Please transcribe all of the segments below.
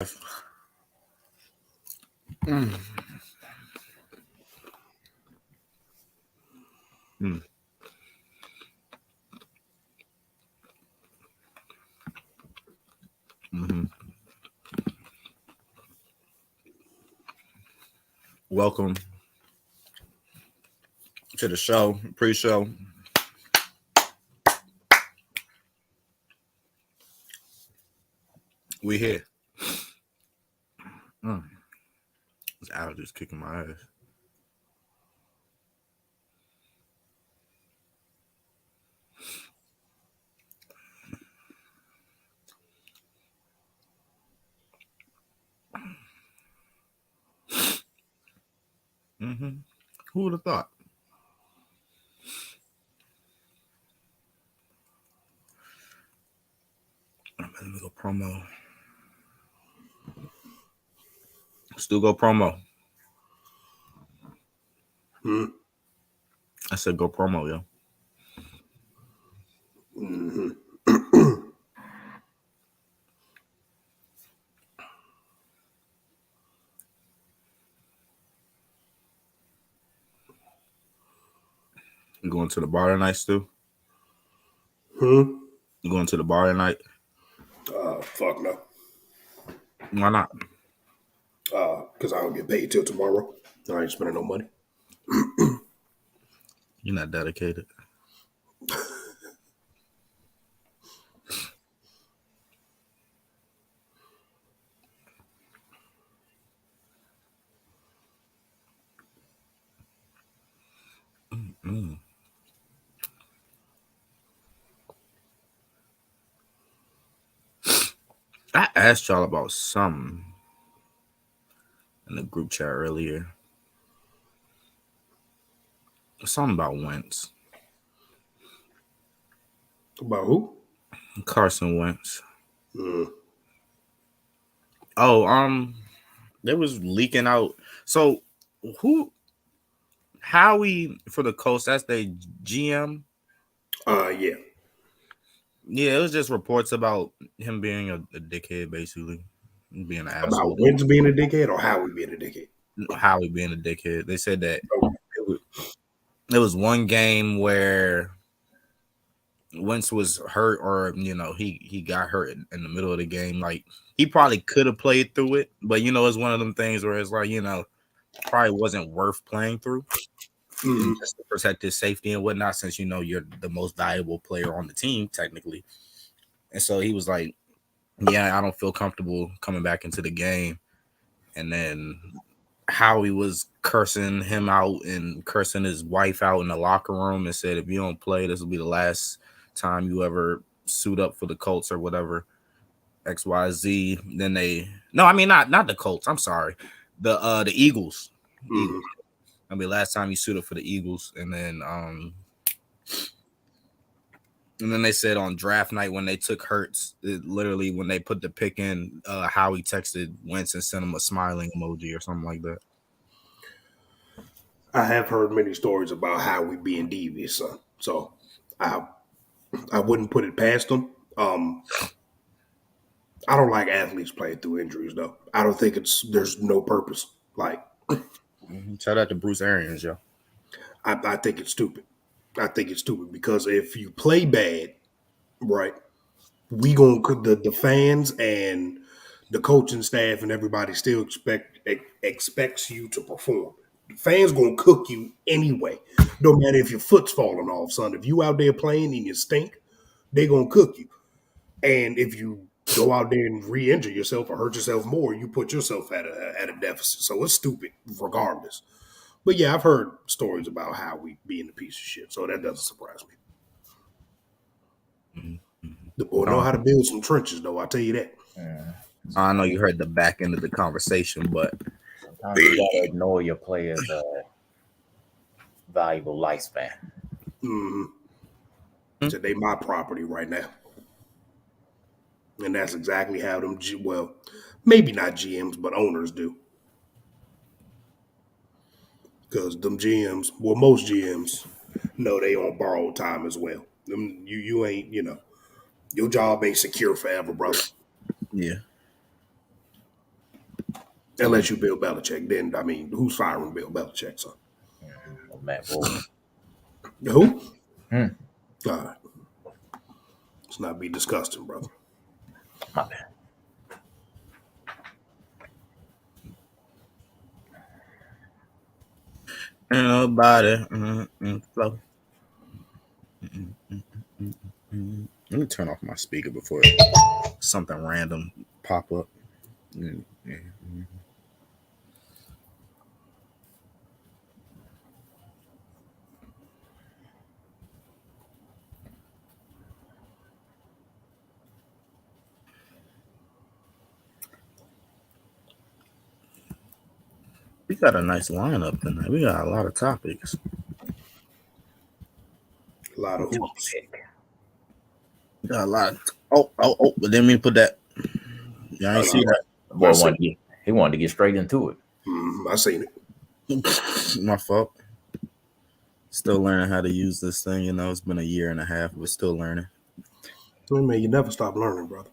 Mm. Mm. Mm-hmm. Welcome to the show, pre-show. We here. Mm. This allergies kicking my ass. Mm-hmm. Who would have thought? Let me go promo. Still go promo. I said go promo, yo. Mm-hmm. You going to the bar tonight, Stu? You going to the bar tonight? Fuck no. Why not? Because I don't get paid till tomorrow. I ain't spending no money. You're not dedicated. Mm-hmm. I asked y'all about something in the group chat earlier. Something about Wentz. About who? Carson Wentz. Mm. Oh, they was leaking out. So who Howie for the Colts, that's their GM. Yeah. Yeah, it was just reports about him being a dickhead, basically. Being an asshole. About Wentz being a dickhead or Howie being a dickhead? Howie being a dickhead. They said that it was one game where Wentz was hurt, or he got hurt in the middle of the game. Like he probably could have played through it, but it's one of them things where it's like probably wasn't worth playing through, just to protect his safety and whatnot. Since you're the most valuable player on the team technically, and so he was like, "Yeah, I don't feel comfortable coming back into the game." And then Howie was cursing him out and cursing his wife out in the locker room and said, "If you don't play, this will be the last time you ever suit up for the Colts or whatever." XYZ. Then not the Colts. I'm sorry, the Eagles. Eagles. I mean, last time you suit up for the Eagles, and then they said on draft night when they took Hurts, literally when they put the pick in, Howie texted Wentz and sent him a smiling emoji or something like that. I have heard many stories about Howie being devious, son. So I wouldn't put it past him. I don't like athletes playing through injuries, though. I don't think there's no purpose. Like, Shout out to Bruce Arians, yo. I think it's stupid. I think it's stupid because if you play bad, right, the fans and the coaching staff and everybody still expects you to perform. The fans gonna cook you anyway. No matter if your foot's falling off, son. If you out there playing and you stink, they gonna cook you. And if you go out there and re-injure yourself or hurt yourself more, you put yourself at a deficit. So it's stupid regardless. But yeah, I've heard stories about how we being a piece of shit, so that doesn't surprise me. Mm-hmm. The boy know how to build some trenches, though. I'll tell you that. I know you heard the back end of the conversation, but sometimes you gotta ignore your players' valuable lifespan. So they my property right now. And that's exactly how them, maybe not GMs, but owners do. Because them GMs, most GMs know they on borrowed time as well. You ain't, your job ain't secure forever, brother. Yeah. Unless you Bill Belichick, then I mean, who's firing Bill Belichick, son? Matt Rule. Who? Hmm. All right. Let's not be disgusting, brother. My bad. Ain't nobody. Flow. Let me turn off my speaker before something random pop up. We got a nice lineup tonight. We got a lot of topics. A lot of hoops. We got a lot. Oh! But didn't mean to put that. Yeah, I ain't see that. Boy, he wanted to get straight into it. I seen it. My fault. Still learning how to use this thing. You know, it's been a year and a half. We're still learning. Man, you never stop learning, brother.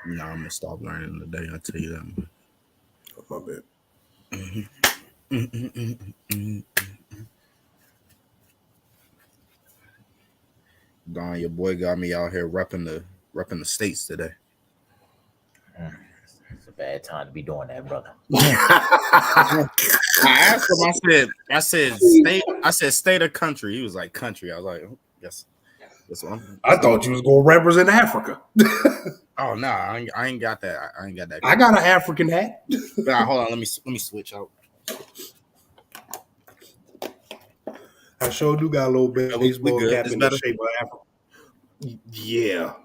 No, I'm gonna stop learning today. I tell you that. My bad. Don, your boy got me out here repping the states today. It's a bad time to be doing that, brother. I asked him. I said state. I said state or country. He was like country. I was like, yes. I thought you was gonna represent Africa. Oh no, I ain't got that. I ain't got that. I got an African hat. Nah, hold on, let me switch out. I sure do got a little bit of baseball cap in the shape of Africa.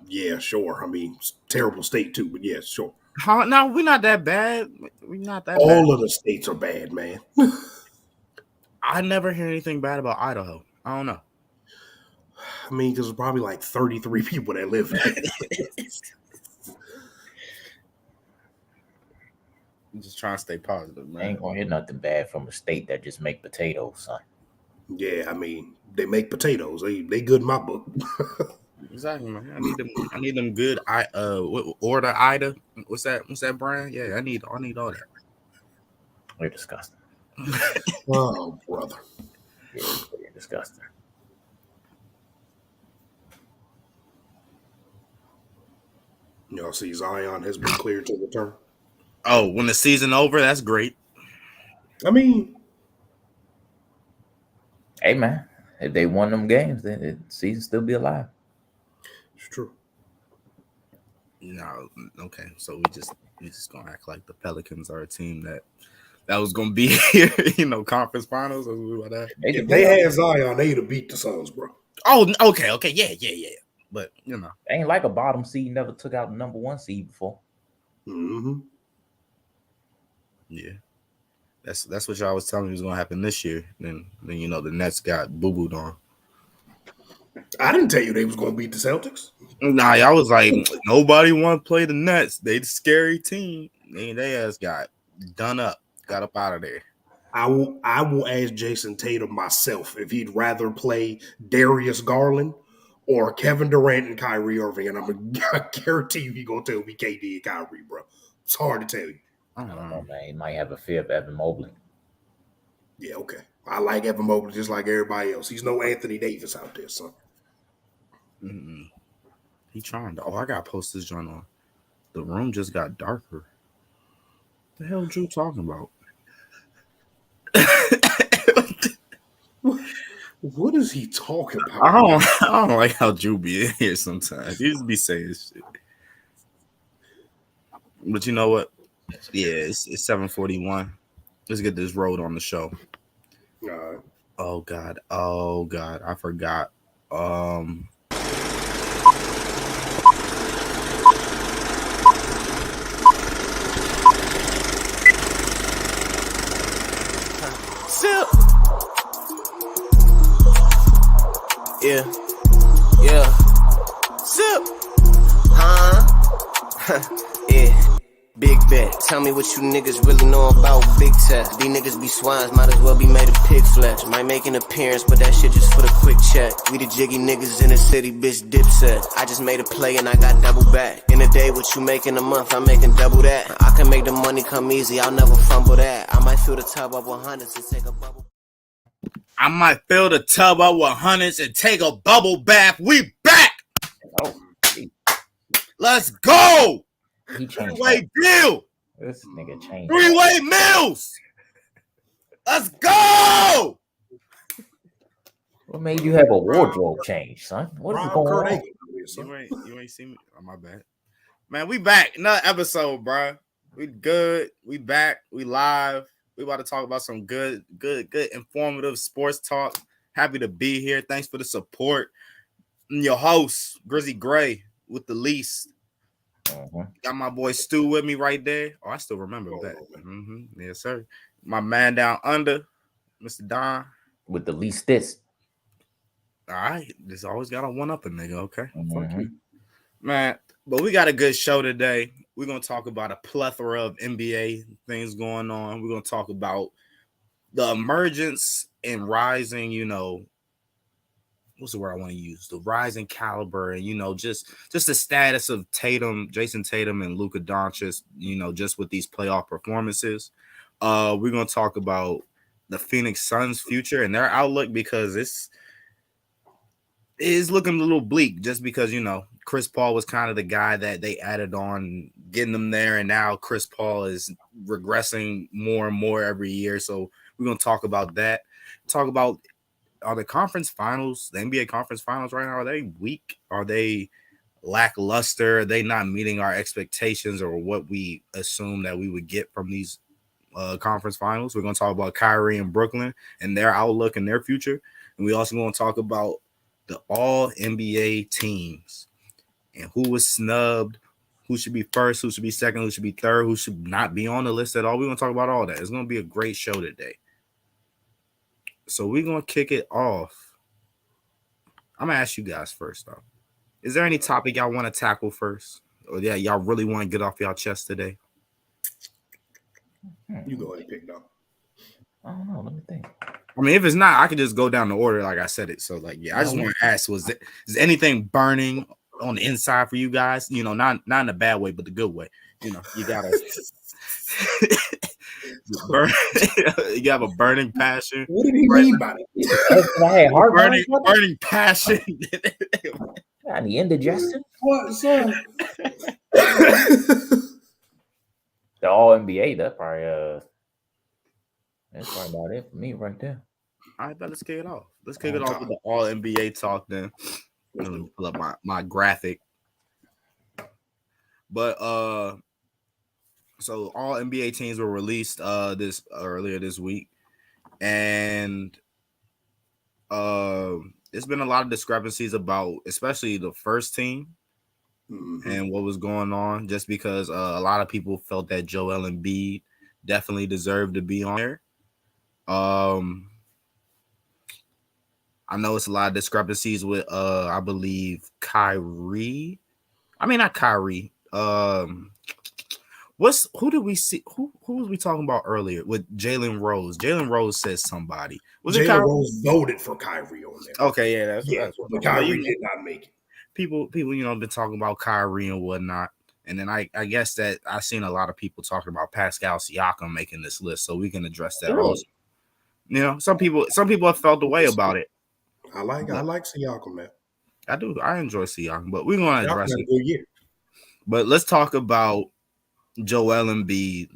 Yeah, sure. I mean, it's a terrible state too, but yeah, sure. No, we're not that bad. We're not that All bad. of the states are bad, man. I never hear anything bad about Idaho. I don't know. I mean, because there's probably like 33 people that live there. I'm just trying to stay positive, man. I ain't gonna hear nothing bad from a state that just make potatoes, son. Yeah, I mean, they make potatoes. They good in my book. Exactly, man. I need them good. Order Ida. What's that brand? Yeah, I need all that. You're disgusting. Oh, brother. Yeah, you're disgusting. Y'all see Zion has been cleared to return. Oh, when the season over, that's great. I mean, hey man, if they won them games, then the season still be alive. It's true. No, okay. So we just gonna act like the Pelicans are a team that was gonna be here, conference finals or what that. If they had Zion, they'd have beat the Suns, bro. Oh, okay, yeah. But ain't like a bottom seed never took out the number one seed before. Mm-hmm. Yeah, that's what y'all was telling me was gonna happen this year. Then the Nets got boo-booed on. I didn't tell you they was gonna beat the Celtics. Nah, y'all was like nobody want to play the Nets. They the scary team. And they ass got done up, got up out of there. I will ask Jason Tatum myself if he'd rather play Darius Garland or Kevin Durant and Kyrie Irving, and I guarantee you he gonna tell me KD and Kyrie, bro. It's hard to tell you. I don't know, man. He might have a fear of Evan Mobley. Yeah, okay. I like Evan Mobley just like everybody else. He's no Anthony Davis out there, son. Mm-mm. He trying to. Oh, I got to post this joint on. The room just got darker. The hell Drew talking about? What is he talking about? I don't like how Drew be in here sometimes. He just be saying shit. But you know what? Yeah, it's 7:41. Let's get this road on the show. Oh God, I forgot. Sip. Yeah. Sip. Huh? Yeah. Big bet. Tell me what you niggas really know about big tech. These niggas be swines, might as well be made of pig flesh. Might make an appearance, but that shit just for the quick check. We the jiggy niggas in the city, bitch dipset. I just made a play and I got double back. In a day, what you make in a month, I'm making double that. I can make the money come easy, I'll never fumble that. I might fill the tub up with hundreds and take a bubble. I might fill the tub up with hundreds and take a bubble bath. We back. Oh, Let's go. he changed. 3-way deal. This nigga changed. 3-way meals. Let's go. What made you have a wardrobe change, son? What is going on? You ain't seen me. Oh, my bad. Man, we back. Another episode, bro. We good. We back. We live. We about to talk about some good, informative sports talk. Happy to be here. Thanks for the support. I'm your host, Grizzy Gray, with the least. Got my boy Stu with me right there. Oh, I still remember that. Yes, sir. My man down under, Mr. Don. With the leastest. All right. There's always got a one-up a nigga, okay? Fuck you. Man, but we got a good show today. We're going to talk about a plethora of NBA things going on. We're going to talk about the emergence and rising, what's the word I want to use? The rising caliber and, just the status of Jason Tatum and Luka Doncic, just with these playoff performances. We're going to talk about the Phoenix Suns' future and their outlook because it is looking a little bleak just because, Chris Paul was kind of the guy that they added on, getting them there, and now Chris Paul is regressing more and more every year. So we're going to talk about that. Talk about are the conference finals, the NBA conference finals right now, are they weak? Are they lackluster? Are they not meeting our expectations or what we assume that we would get from these conference finals? We're going to talk about Kyrie and Brooklyn and their outlook and their future. And we also going to talk about the all NBA teams and who was snubbed, who should be first, who should be second, who should be third, who should not be on the list at all. We're going to talk about all that. It's going to be a great show today. So we're going to kick it off. I'm going to ask you guys first, though. Is there any topic y'all want to tackle first? Or y'all really want to get off y'all chest today? You go ahead and pick it up. I don't know. Let me think. I mean, if it's not, I could just go down the order like I said it. So, I just want to ask, is anything burning on the inside for you guys? Not in a bad way, but the good way. You gotta you have a burning passion. What did he mean by that? burning passion. Any indigestion? What, son? The All NBA. That's probably about it for me right there. All right, let's kick it off. Let's kick it off with the All NBA talk then. Let me pull up my graphic. But so all NBA teams were released earlier this week, and there's been a lot of discrepancies about especially the first team and what was going on. Just because a lot of people felt that Joel Embiid definitely deserved to be on there. I know it's a lot of discrepancies with I believe Kyrie. I mean not Kyrie. Who did we see? Who was we talking about earlier with Jalen Rose? Jalen Rose says somebody. Was it Kyrie? Rose voted for Kyrie on there. Okay, yeah, that's what. But Kyrie did not make it. People, been talking about Kyrie and whatnot, and then I guess that I've seen a lot of people talking about Pascal Siakam making this list, so we can address that also. Some people have felt the way about it. I like Siakam, man. I do. I enjoy Siakam, but we're going to address it. Year. But let's talk about Joel Embiid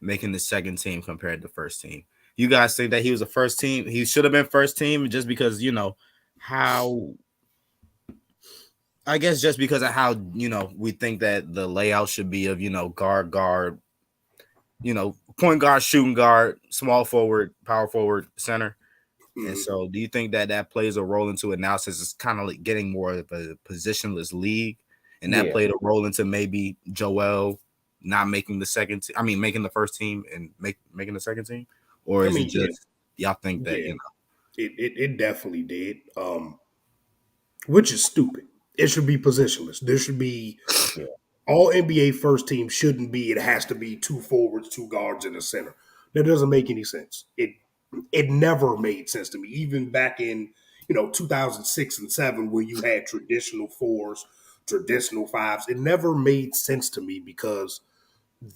making the second team compared to first team. You guys think that he was a first team? He should have been first team just because, how – I guess just because of how, we think that the layout should be of, guard, point guard, shooting guard, small forward, power forward, center. And so do you think that plays a role into it now since it's kind of like getting more of a positionless league? And that played a role into maybe Joel not making the second team. I mean, making the first team and making the second team? Or is it just y'all think that, It definitely did. Which is stupid. It should be positionless. There should be all NBA first team shouldn't be. It has to be 2 forwards, 2 guards, and a center. That doesn't make any sense. It never made sense to me. Even back in 2006 and 7, where you had traditional fours, traditional fives, it never made sense to me because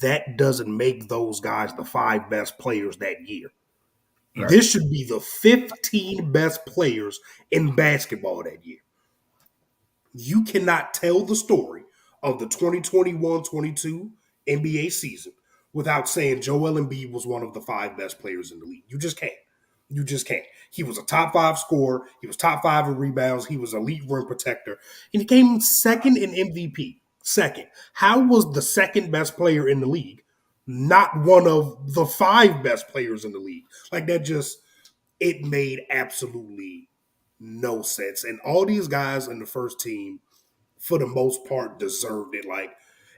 that doesn't make those guys the 5 best players that year. Right. This should be the 15 best players in basketball that year. You cannot tell the story of the 2021-22 NBA season without saying Joel Embiid was one of the 5 best players in the league. You just can't. You just can't. He was a top 5 scorer. He was top 5 in rebounds. He was elite rim protector. And he came second in MVP. Second. How was the second best player in the league not one of the 5 best players in the league? Like that just, it made absolutely no sense. And all these guys in the first team, for the most part, deserved it. Like,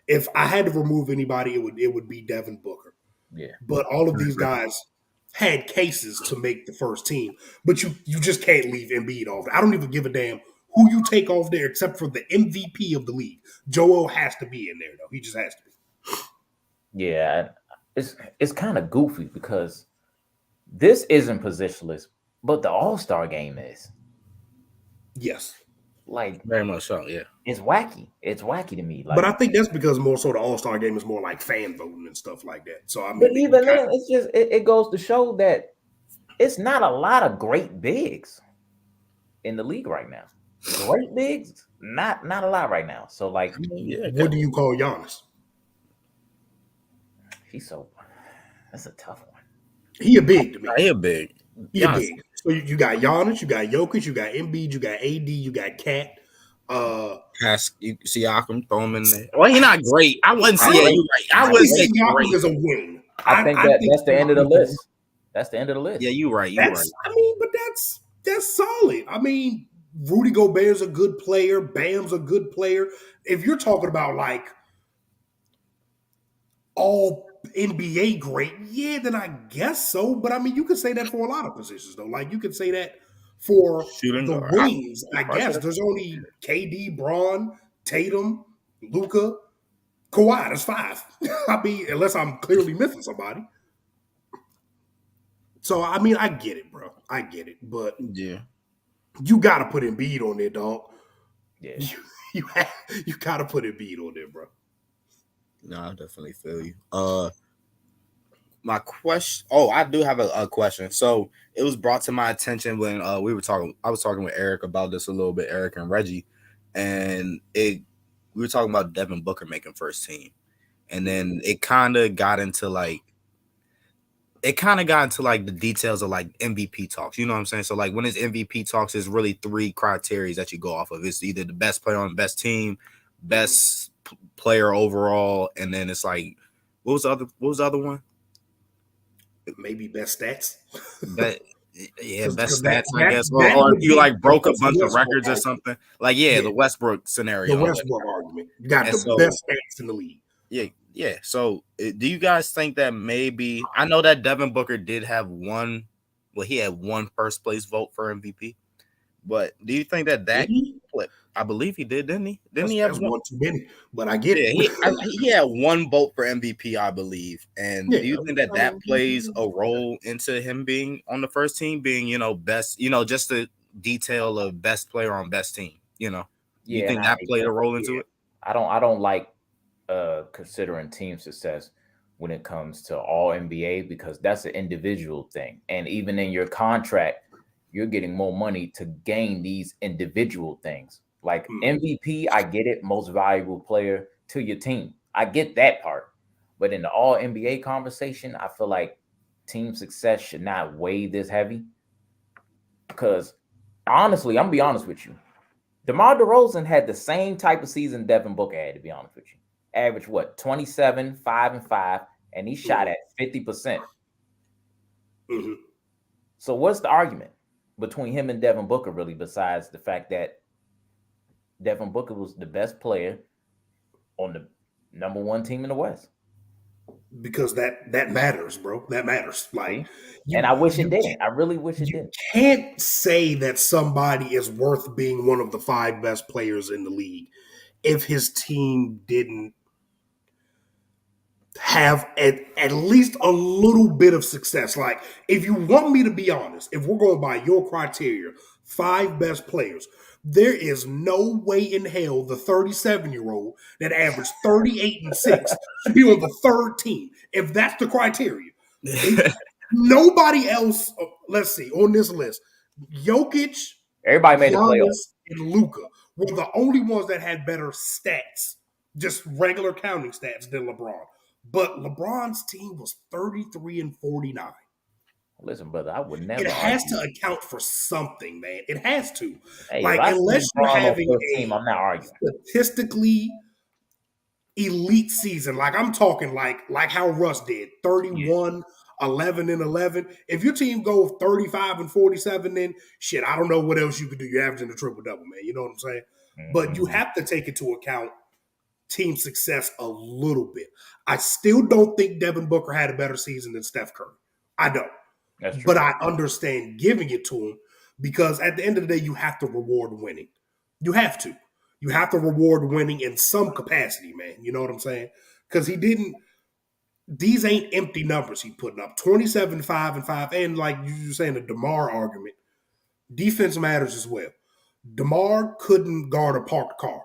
if I had to remove anybody, it would be Devin Booker. Yeah. But all of these guys had cases to make the first team. But you just can't leave Embiid off. I don't even give a damn who you take off there, except for the MVP of the league. Joel has to be in there, though. He just has to be. Yeah, it's kind of goofy because this isn't positionless, but the All-Star game is. Yes. Like, Very much so, yeah. it's wacky. It's wacky to me. Like, But I think that's because more so the All-Star game is more like fan voting and stuff like that. So I mean, but even then, it's just it goes to show that it's not a lot of great bigs in the league right now. Great bigs, not a lot right now. So like, what do you call Giannis? that's a tough one. He a big to me. He a big. He a big. So you got Giannis, you got Jokic, you got Embiid, you got AD, you got Cat. Siakam, throw him in there. Well, he's not great. I wouldn't say you right. I wouldn't say Siakam is a wing. I think that's the end of the list. That's the end of the list. Yeah, you're right. I mean, but that's solid. I mean, Rudy Gobert's a good player. Bam's a good player. If you're talking about like all NBA great, yeah, then I guess so. But I mean, you could say that for a lot of positions, though. Like you could say that for Shooting the guard. wings, I guess. There's only KD, Braun, Tatum, Luka, Kawhi. That's 5. I mean, unless I'm clearly missing somebody. So I mean, I get it, bro. I get it, but Yeah. you got to put Embiid on there, dog. Yeah. You got to put Embiid on there, bro. No, I definitely feel you. My question. Oh, I do have a question. So it was brought to my attention when we were talking. I was talking with Eric about this a little bit, Eric and Reggie, and we were talking about Devin Booker making first team, and then it kind of got into like the details of like MVP talks. You know what I'm saying? So like when it's MVP talks, there's really 3 criteria that you go off of. It's either the best player on the best team, best player overall, and then it's like what was the other one? Maybe best stats. Best stats, that, I guess. Or if you like broke a bunch of records or something. Like, the Westbrook scenario. The Westbrook argument. You got the best stats in the league. Yeah. So do you guys think that maybe I know that Devin Booker did have he had one first place vote for MVP, but do you think that flip? I believe he did, didn't he? Didn't he have one too many? But I get it. He had one vote for MVP, I believe. And do you think that plays a role into him being on the first team, being best, just the detail of best player on best team? You think that played a role into it? I don't like considering team success when it comes to all NBA because that's an individual thing, and even in your contract, you're getting more money to gain these individual things. Like MVP, I get it, most valuable player to your team. I get that part. But in the all NBA conversation, I feel like team success should not weigh this heavy. Because honestly, I'm gonna be honest with you. DeMar DeRozan had the same type of season Devin Booker had, to be honest with you. Average 27, 5 and 5, and he shot at 50%. Mm-hmm. So what's the argument between him and Devin Booker, really, besides the fact that Devin Booker was the best player on the number 1 team in the West? Because that matters, bro. That matters. Like, and I wish it didn't. I really wish it didn't. You can't say that somebody is worth being one of the 5 best players in the league if his team didn't have at least a little bit of success. Like, if you want me to be honest, if we're going by your criteria, 5 best players, there is no way in hell the 37-year-old that averaged 38 and 6 should be on the third team. If that's the criteria, nobody else. Let's see on this list: Jokic, Everybody made the playoffs. Giannis, and Luka were the only ones that had better stats, just regular counting stats, than LeBron. But LeBron's team was 33 and 49. Listen, brother, I would never. It has argue. to account for something, man. It has to. Hey, Like, if I unless see you're LeBron on having first a team, I'm not arguing. statistically elite season, like I'm talking like how Russ did, 31, 11 and 11. If your team goes 35 and 47, then shit, I don't know what else you could do. You're averaging a triple-double, man. You know what I'm saying? But you have to take into account team success a little bit. I still don't think Devin Booker had a better season than Steph Curry. I don't. That's true. But I understand giving it to him because at the end of the day, you have to reward winning. You have to. You have to reward winning in some capacity, man. You know what I'm saying? Because he didn't. These ain't empty numbers he putting up. 27, 5, and 5. And like you were saying, the DeMar argument, defense matters as well. DeMar couldn't guard a parked car.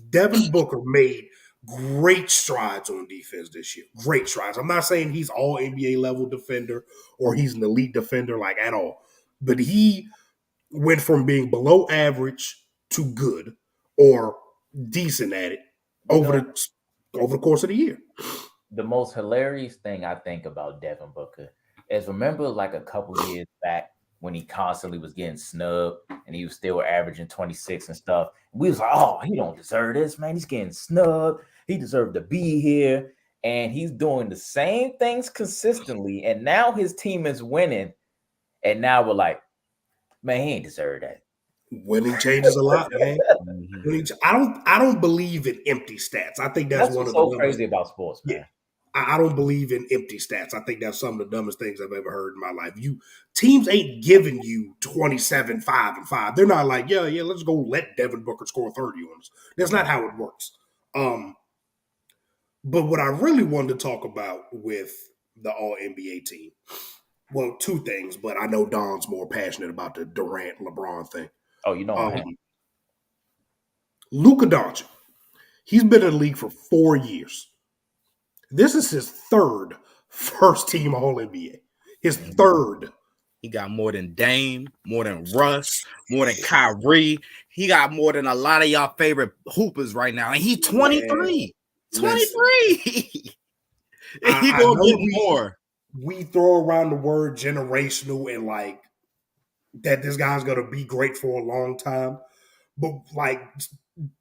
Devin Booker made great strides on defense this year. Great strides. I'm not saying he's all NBA level defender or he's an elite defender like at all. But he went from being below average to good or decent at it over the course of the year. The most hilarious thing I think about Devin Booker is remember like a couple years back when he constantly was getting snubbed and he was still averaging 26 and stuff. We was like, oh, he don't deserve this, man. He's getting snubbed. He deserved to be here. And he's doing the same things consistently. And now his team is winning. And now we're like, man, he ain't deserve that. Winning changes a lot, man. I don't believe in empty stats. I think that's one what's of so the crazy about sports, man. Yeah. I don't believe in empty stats. I think that's some of the dumbest things I've ever heard in my life. Teams ain't giving you 27, 5, and 5. They're not like, yeah, let's go let Devin Booker score 30 on us. That's not how it works. But what I really wanted to talk about with the All-NBA team, well, 2 things, but I know Don's more passionate about the Durant-LeBron thing. Oh, you know Luka Doncic, he's been in the league for 4 years. This is his third first-team All-NBA. His third. He got more than Dame, more than Russ, more than Kyrie. He got more than a lot of y'all favorite hoopers right now. And he's 23. Man, 23. He gonna get more. We throw around the word generational and like that this guy's gonna be great for a long time. But like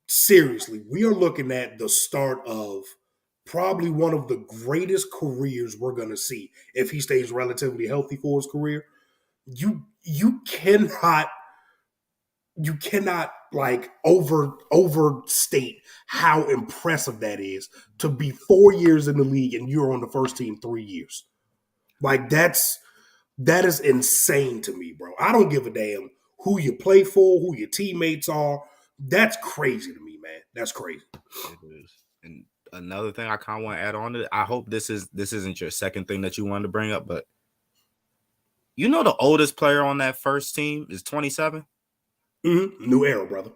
seriously, we are looking at the start of probably one of the greatest careers we're going to see if he stays relatively healthy for his career. You cannot like overstate how impressive that is to be 4 years in the league and you're on the first team 3 years. Like that is insane to me, bro. I don't give a damn who you play for, who your teammates are. That's crazy to me, man. That's crazy. It is. And another thing I kind of want to add on to it, I hope this isn't your second thing that you wanted to bring up, but you know the oldest player on that first team is 27? Mm-hmm. New era, brother.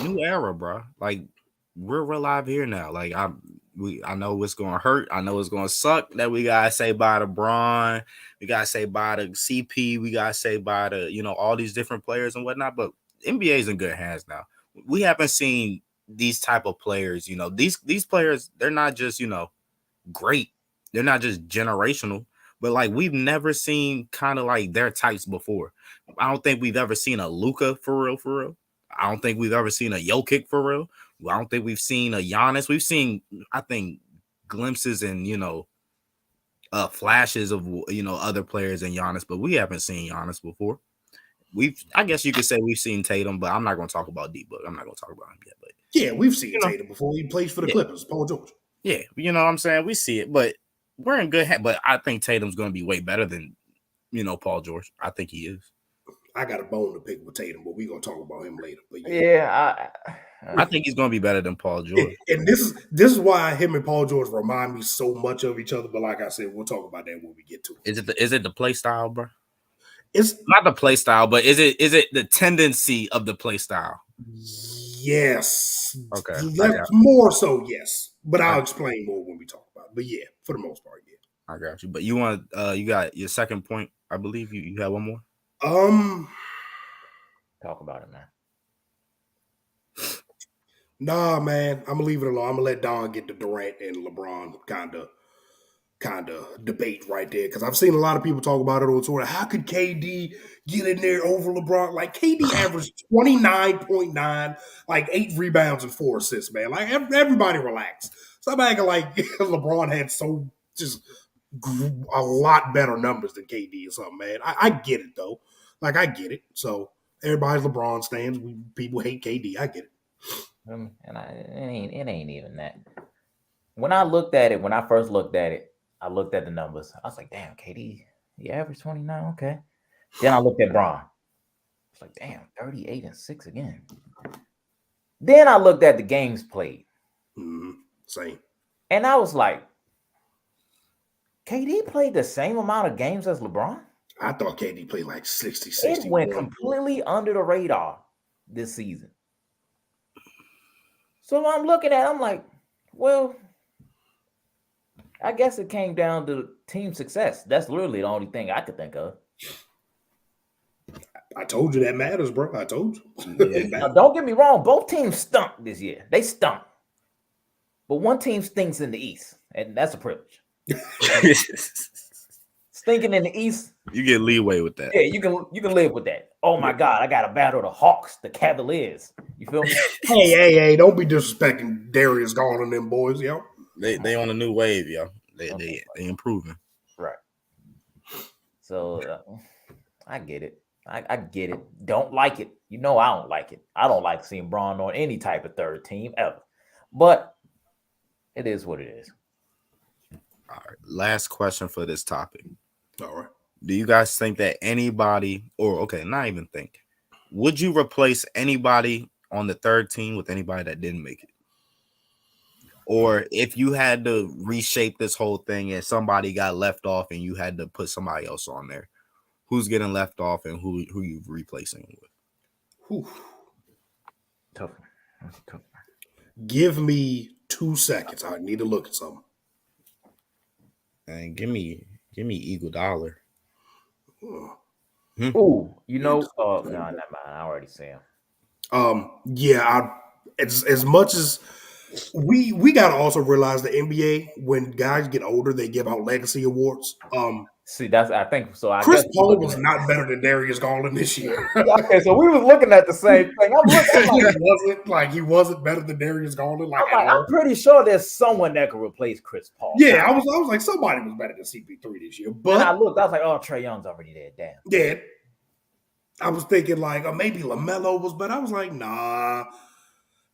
New era, bro. Like, we're alive here now. Like, I know it's going to hurt. I know it's going to suck that we got to say bye to Braun. We got to say bye to CP. We got to say bye to, all these different players and whatnot. But NBA's in good hands now. We haven't seen these type of players, these players, they're not just, great. They're not just generational, but like we've never seen kind of like their types before. I don't think we've ever seen a Luka for real. I don't think we've ever seen a Jokic for real. I don't think we've seen a Giannis. We've seen, I think, glimpses and, flashes of, other players than Giannis, but we haven't seen Giannis before. I guess you could say we've seen Tatum, but I'm not going to talk about D-Book. I'm not going to talk about him yet. But yeah, we've seen Tatum before. He plays for the Clippers, Paul George. Yeah, you know what I'm saying? We see it, but we're in good hands. But I think Tatum's going to be way better than, Paul George. I think he is. I got a bone to pick with Tatum, but we're going to talk about him later. But yeah, I think he's going to be better than Paul George. And this is why him and Paul George remind me so much of each other. But like I said, we'll talk about that when we get to it. Is it the play style, bro? It's not the play style, but is it the tendency of the play style? Yes. Okay. That's more so, yes. But I'll explain more when we talk about it. But yeah, for the most part, yeah. I got you. But you want you got your second point, I believe. You have one more? Talk about it, man. Nah, man. I'm gonna leave it alone. I'm gonna let Don get the Durant and LeBron kind of debate right there. Because I've seen a lot of people talk about it on Twitter. How could KD get in there over LeBron? Like KD averaged 29.9, like 8 rebounds and 4 assists, man. Like everybody relax. Stop acting like LeBron had so just a lot better numbers than KD or something, man. I get it though. Like I get it. So everybody's LeBron stands. People hate KD. I get it. And it ain't even that. When I looked at it, when I first looked at it, I looked at the numbers. I was like, damn, KD, he averaged 29. Okay. Then I looked at Bron. It's like, damn, 38 and 6 again. Then I looked at the games played. Same. And I was like, KD played the same amount of games as LeBron? I thought KD played like 60. It went completely under the radar this season. So I'm looking at it, I'm like, well, I guess it came down to team success. That's literally the only thing I could think of. I told you that matters, bro. I told you. Yeah. Now, don't get me wrong. Both teams stunk this year. They stunk. But one team stinks in the East, and that's a privilege. Stinking in the East. You get leeway with that. Yeah, you can live with that. Oh, my God. I got to battle the Hawks, the Cavaliers. You feel me? Hey, don't be disrespecting Darius Garland and them boys, yo. They on a new wave, yo. They improving. Right. So I get it. I get it. Don't like it. You know I don't like it. I don't like seeing Bron on any type of third team ever. But it is what it is. All right. Last question for this topic. All right. Do you guys think that anybody, not even think, would you replace anybody on the third team with anybody that didn't make it? Or if you had to reshape this whole thing and somebody got left off and you had to put somebody else on there, who's getting left off and who you replacing with? Whew. Tough. That's tough. Give me 2 seconds. I need to look at something. And give me Iguodala. Ooh, you know, no, never mind. I already say him. Yeah, as much as we gotta also realize the NBA, when guys get older, they give out legacy awards. See, that's I think so. Chris Paul was not better than Darius Garland this year. Okay, so we was looking at the same thing. He wasn't better than Darius Garland. I'm pretty sure there's someone that could replace Chris Paul. Yeah, I was like, somebody was better than CP3 this year. But and I looked, I was like, oh, Trae Young's already there. Damn. Yeah. I was thinking like, maybe LaMelo was better. I was like, nah.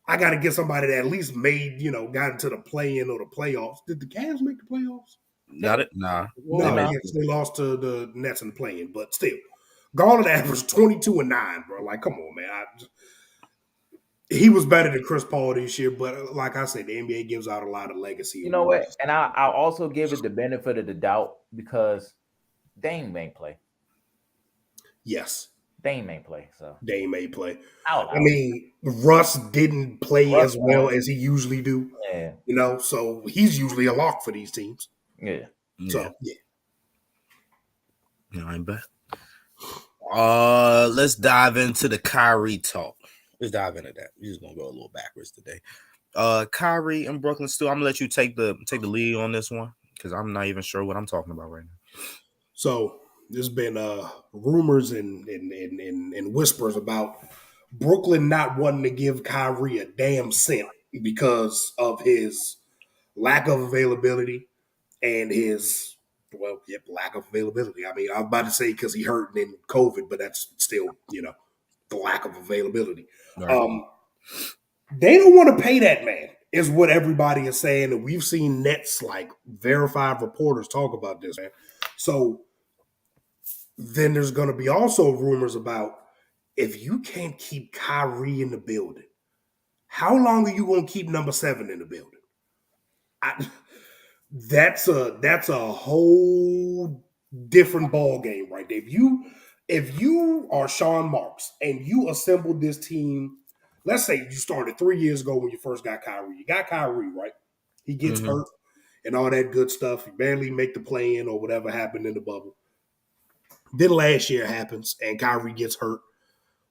I got to get somebody that at least got into the play-in or the playoffs. Did the Cavs make the playoffs? Got it? Nah. No, they lost to the Nets in the play-in, but still. Garland averaged 22 and 9, bro. Like, come on, man. He was better than Chris Paul this year, but like I said, the NBA gives out a lot of legacy. You know what? And I'll also give it the benefit of the doubt because Dame may play. Yes. Dame may play. So Dame may play. I mean, Russ didn't play as well as he usually do. Yeah. So he's usually a lock for these teams. Yeah. So yeah. I bet. Let's dive into the Kyrie talk. Let's dive into that. We're just gonna go a little backwards today. Kyrie and Brooklyn still. I'm gonna let you take the lead on this one because I'm not even sure what I'm talking about right now. So there's been rumors and whispers about Brooklyn not wanting to give Kyrie a damn cent because of his lack of availability and his lack of availability. I mean, I was about to say because he hurt in COVID, but that's still the lack of availability. Right. They don't want to pay that man, is what everybody is saying, and we've seen Nets like verified reporters talk about this, man. So then there's going to be also rumors about if you can't keep Kyrie in the building, How long are you going to keep number 7 in the building? That's a whole different ball game right there. If you are Sean Marks and you assembled this team, let's say you started 3 years ago when you first got Kyrie. You got Kyrie, right? He gets hurt and all that good stuff. You barely make the play in or whatever happened in the bubble. Then last year happens and Kyrie gets hurt,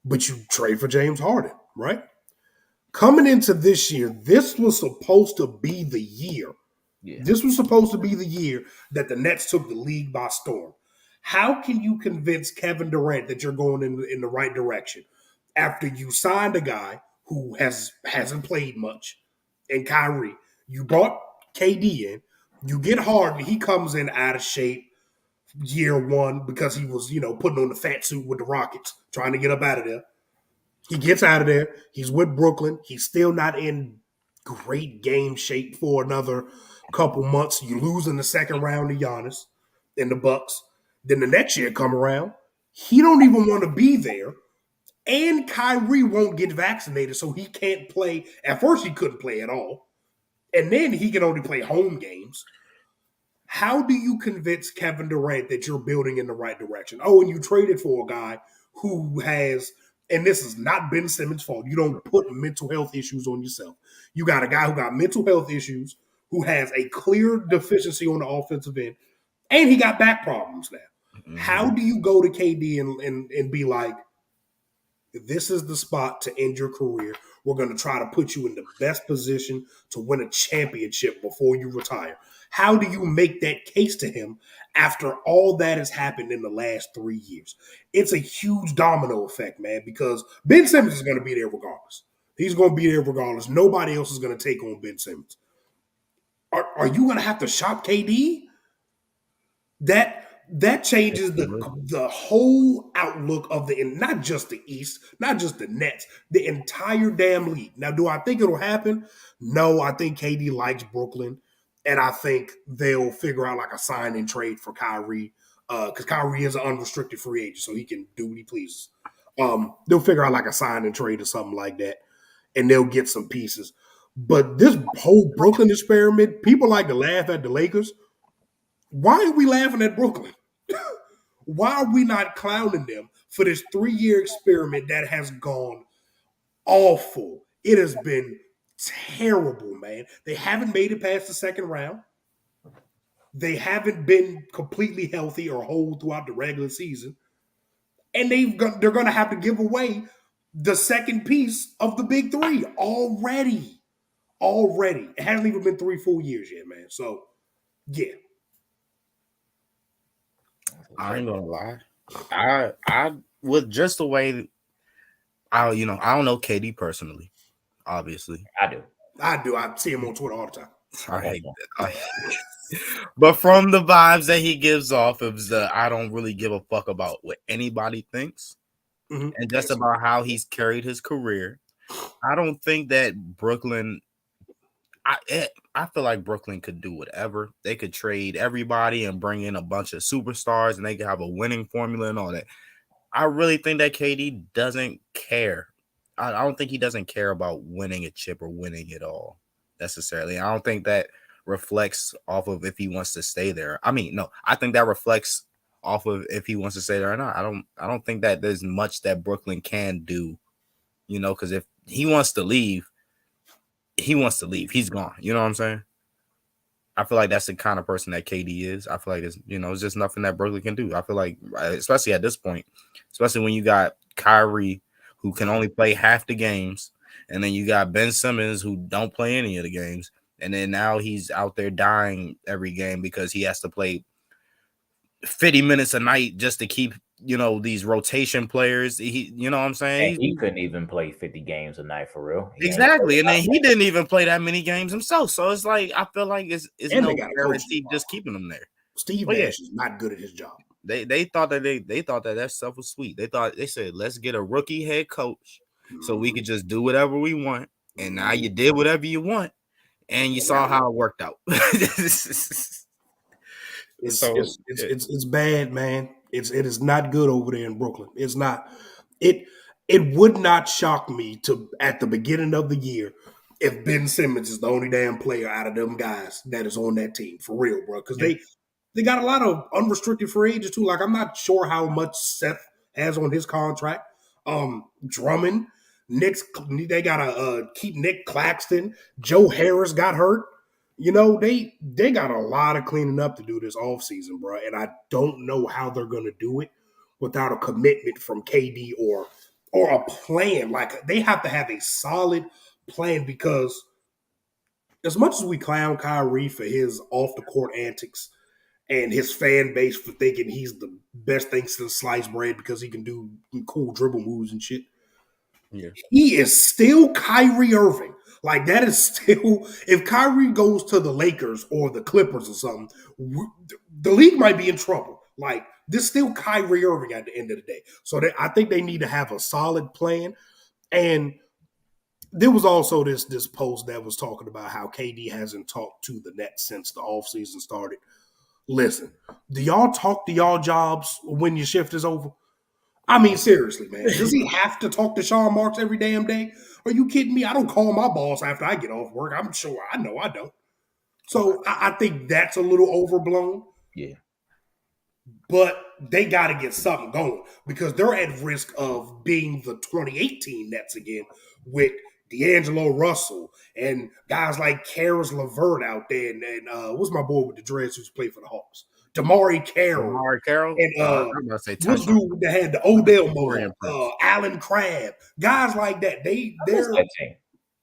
but you trade for James Harden, right? Coming into this year, this was supposed to be the year. Yeah. This was supposed to be the year that the Nets took the league by storm. How can you convince Kevin Durant that you're going in the right direction after you signed a guy who hasn't played much and Kyrie? You brought KD in, you get Harden, he comes in out of shape year one because he was, putting on the fat suit with the Rockets, trying to get up out of there. He gets out of there. He's with Brooklyn. He's still not in great game shape for another couple months. You lose in the second round to Giannis and the Bucks. Then the next year come around, he don't even want to be there. And Kyrie won't get vaccinated, so he can't play. At first, he couldn't play at all. And then he can only play home games. How do you convince Kevin Durant that you're building in the right direction? Oh, and you traded for a guy who has, and this is not Ben Simmons' fault. You don't put mental health issues on yourself. You got a guy who got mental health issues, who has a clear deficiency on the offensive end, and he got back problems now. Mm-hmm. How do you go to KD and be like, this is the spot to end your career. We're going to try to put you in the best position to win a championship before you retire. How do you make that case to him after all that has happened in the last 3 years? It's a huge domino effect, man, because Ben Simmons is going to be there regardless. He's going to be there regardless. Nobody else is going to take on Ben Simmons. Are you going to have to shop KD? That changes the whole outlook of not just the East, not just the Nets, the entire damn league. Now, do I think it'll happen? No, I think KD likes Brooklyn, and I think they'll figure out like a sign and trade for Kyrie because Kyrie is an unrestricted free agent, so he can do what he pleases. They'll figure out like a sign and trade or something like that, and they'll get some pieces. But this whole Brooklyn experiment, people like to laugh at the Lakers. Why are we laughing at Brooklyn? Why are we not clowning them for this 3-year experiment that has gone awful? It has been terrible, man. They haven't made it past the second round. They haven't been completely healthy or whole throughout the regular season. And they're going to have to give away the second piece of the big three already. Already. It hasn't even been 3 full years yet, man. So, yeah. I ain't gonna lie. I with just the way I don't know KD personally, obviously. I do. I see him on Twitter all the time. I hate that. But from the vibes that he gives off, it's I don't really give a fuck about what anybody thinks, and just about how he's carried his career. I don't think that Brooklyn. I feel like Brooklyn could do whatever. They could trade everybody and bring in a bunch of superstars, and they could have a winning formula and all that. I really think that KD doesn't care. I don't think he doesn't care about winning a chip or winning it all necessarily. I don't think that reflects off of if he wants to stay there. I mean, no, I think that reflects off of if he wants to stay there or not. I don't think that there's much that Brooklyn can do, because if he wants to leave, he wants to leave. He's gone. You know what I'm saying? I feel like that's the kind of person that KD is. I feel like it's just nothing that Brooklyn can do. I feel like, especially at this point, especially when you got Kyrie, who can only play half the games, and then you got Ben Simmons, who don't play any of the games, and then now he's out there dying every game because he has to play 50 minutes a night just to keep these rotation players. You know what I'm saying? And he couldn't even play 50 games a night for real. Exactly. And then he didn't even play that many games himself. So it's like, I feel like it's no guarantee just keeping him there. Steve Nash is not good at his job. They thought that stuff was sweet. They said, let's get a rookie head coach so we could just do whatever we want. And now you did whatever you want, and you saw how it worked out. It's bad, man. It is not good over there in Brooklyn. It's not. it would not shock me to at the beginning of the year if Ben Simmons is the only damn player out of them guys that is on that team for real, bro. Because they got a lot of unrestricted free agents too. Like I'm not sure how much Seth has on his contract. Drummond, Nick's they gotta keep Nick Claxton. Joe Harris got hurt. You know, they got a lot of cleaning up to do this offseason, bro. And I don't know how they're gonna do it without a commitment from KD or a plan. Like they have to have a solid plan because as much as we clown Kyrie for his off the court antics and his fan base for thinking he's the best thing since sliced bread because he can do cool dribble moves and shit. Yeah. He is still Kyrie Irving. Like that is still if Kyrie goes to the Lakers or the Clippers or something, the league might be in trouble. Like this is still Kyrie Irving at the end of the day. So I think they need to have a solid plan. And there was also this post that was talking about how KD hasn't talked to the Nets since the offseason started. Listen, do y'all talk to y'all jobs when your shift is over? I mean, seriously, man. Does he have to talk to Sean Marks every damn day? Are you kidding me? I don't call my boss after I get off work. I'm sure I know I don't. So I think that's a little overblown. Yeah. But they got to get something going because they're at risk of being the 2018 Nets again with D'Angelo Russell and guys like Karis LeVert out there. And what's my boy with the dreads who's played for the Hawks? Damari Carroll. Damari Carroll? And what's dude that had the Odell Moore? Alan Crabb. Guys like that. They're that team?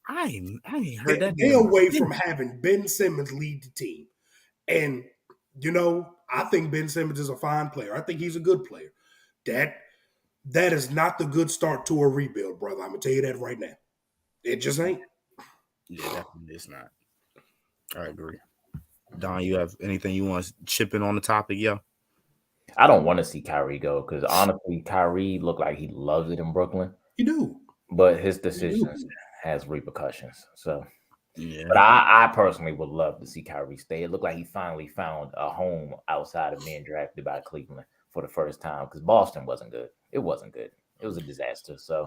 I ain't heard that. They're away from having Ben Simmons lead the team. And, you know, I think Ben Simmons is a fine player. I think he's a good player. That is not the good start to a rebuild, brother. I'm going to tell you that right now. It just ain't. Yeah, definitely it's not. I agree. Don, you have anything you want to chip in on the topic, yo? I don't want to see Kyrie go because honestly, Kyrie looked like he loves it in Brooklyn. He do. But his decisions has repercussions. So, yeah. But I personally would love to see Kyrie stay. It looked like he finally found a home outside of being drafted by Cleveland for the first time because Boston wasn't good. It wasn't good. It was a disaster. So,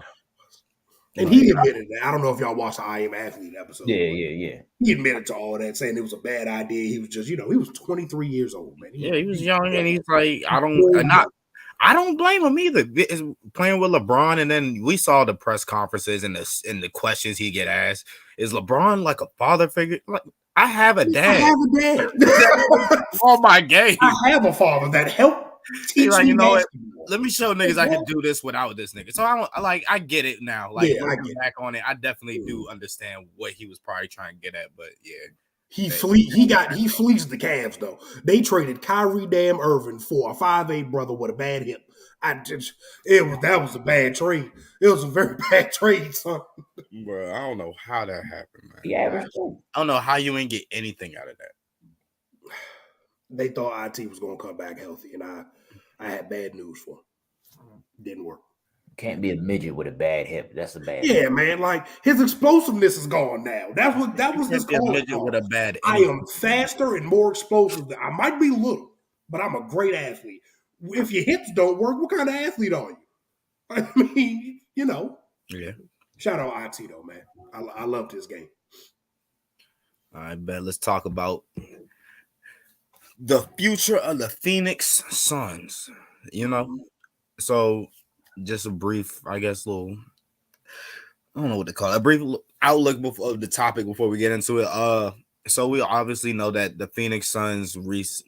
and he admitted that. I don't know if y'all watched the I Am Athlete episode. Yeah. He admitted to all that, saying it was a bad idea. He was just, he was 23 years old, man. He was young, and he's like, I don't blame him either. It's playing with LeBron, and then we saw the press conferences and the questions he get asked. Is LeBron like a father figure? Like, I have a dad. I have a dad. All my game. I have a father that helped teach me. You know what? Let me show niggas I can do this without this nigga. So I get it now. Like, I get back on it. I definitely do understand what he was probably trying to get at, but yeah. He fleeced the Cavs though. They traded Kyrie damn Irving for a 5'8" brother with a bad hip. That was a bad trade. It was a very bad trade, son. Bro, I don't know how that happened, man. Yeah, I don't know how you ain't get anything out of that. They thought IT was gonna come back healthy, and I had bad news for him. Didn't work. Can't be a midget with a bad hip. That's a bad. Yeah, man. Like his explosiveness is gone now. That was his call. Midget with a bad. I am faster and more explosive. I might be little, but I'm a great athlete. If your hips don't work, what kind of athlete are you? I mean, you know. Yeah. Shout out IT though, man. I loved his game. All right, bet. Let's talk about the future of the Phoenix Suns. You know, so just a brief, I guess, I don't know what to call it. A brief outlook of the topic before we get into it. So we obviously know that the Phoenix Suns,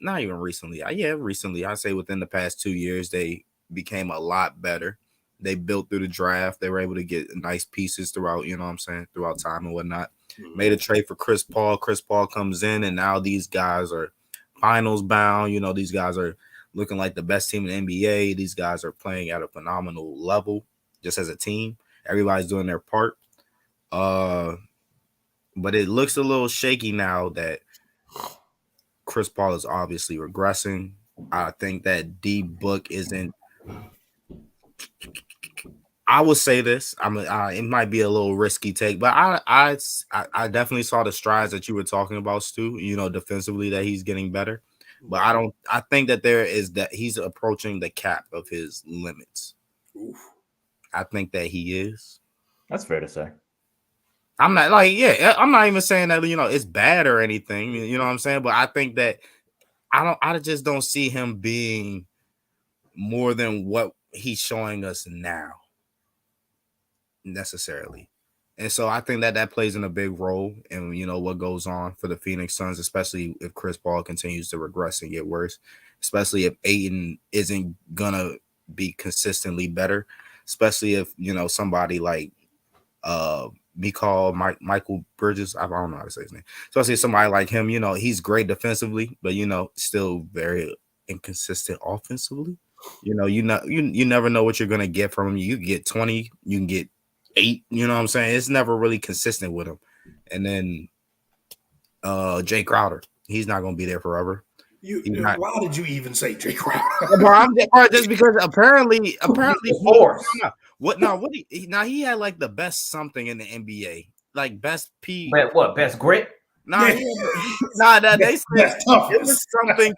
not even recently, recently, I say within the past 2 years, they became a lot better. They built through the draft. They were able to get nice pieces throughout, you know what I'm saying, throughout time and whatnot. Made a trade for Chris Paul. Chris Paul comes in, and now these guys are finals bound. You know, these guys are looking like the best team in the NBA. These guys are playing at a phenomenal level just as a team. Everybody's doing their part. But it looks a little shaky now that Chris Paul is obviously regressing. I think that D-Book isn't. I will say this. It might be a little risky take, but I definitely saw the strides that you were talking about, Stu. You know, defensively that he's getting better. But I think that he's approaching the cap of his limits. Oof. I think that he is. That's fair to say. I'm not like, yeah, I'm not even saying that, it's bad or anything, you know what I'm saying? But I think that I just don't see him being more than what he's showing us now necessarily. And so I think that plays in a big role in, what goes on for the Phoenix Suns, especially if Chris Paul continues to regress and get worse, especially if Ayton isn't gonna be consistently better, especially if, somebody like Michael Bridges. I don't know how to say his name. Especially somebody like him, he's great defensively, but still very inconsistent offensively. You never know what you're gonna get from him. You can get 20, you can get 8. You know what I'm saying? It's never really consistent with him. And then Jay Crowder, he's not gonna be there forever. Why did you even say Jay Crowder? Just because apparently he had like the best something in the NBA, like best P. But what, best grit? Nah, Yeah. they said That's tough. it was something.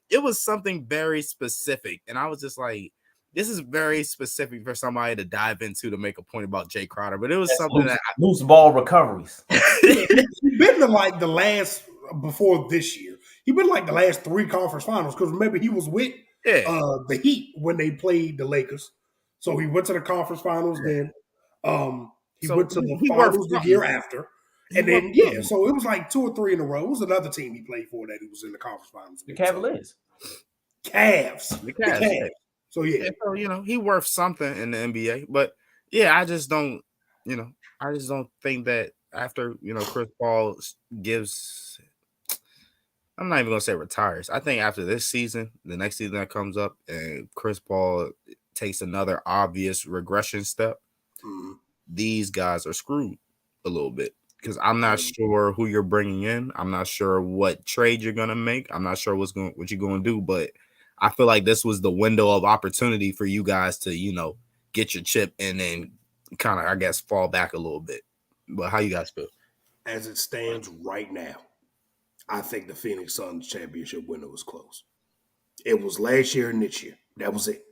It was something very specific, and I was just like, this is very specific for somebody to dive into to make a point about Jay Crowder. But it was something loose ball recoveries. He's been to like the last before this year. He's been like the last 3 conference finals because remember he was with the Heat when they played the Lakers. So he went to the conference finals. Then he went to the finals the year after. And then, so it was like 2 or 3 in a row. It was another team he played for that he was in the conference finals. The Cavaliers. Cavs. The Cavs. Yeah. So, so, he worth something in the NBA. But, I just don't, think that after, Chris Paul gives, I'm not even going to say retires. I think after this season, the next season that comes up, and Chris Paul takes another obvious regression step, these guys are screwed a little bit. Because I'm not sure who you're bringing in. I'm not sure what trade you're gonna make. I'm not sure what you're gonna do. But I feel like this was the window of opportunity for you guys to, get your chip and then kind of, I guess, fall back a little bit. But how you guys feel? As it stands right now, I think the Phoenix Suns championship window is closed. It was last year and this year. That was it.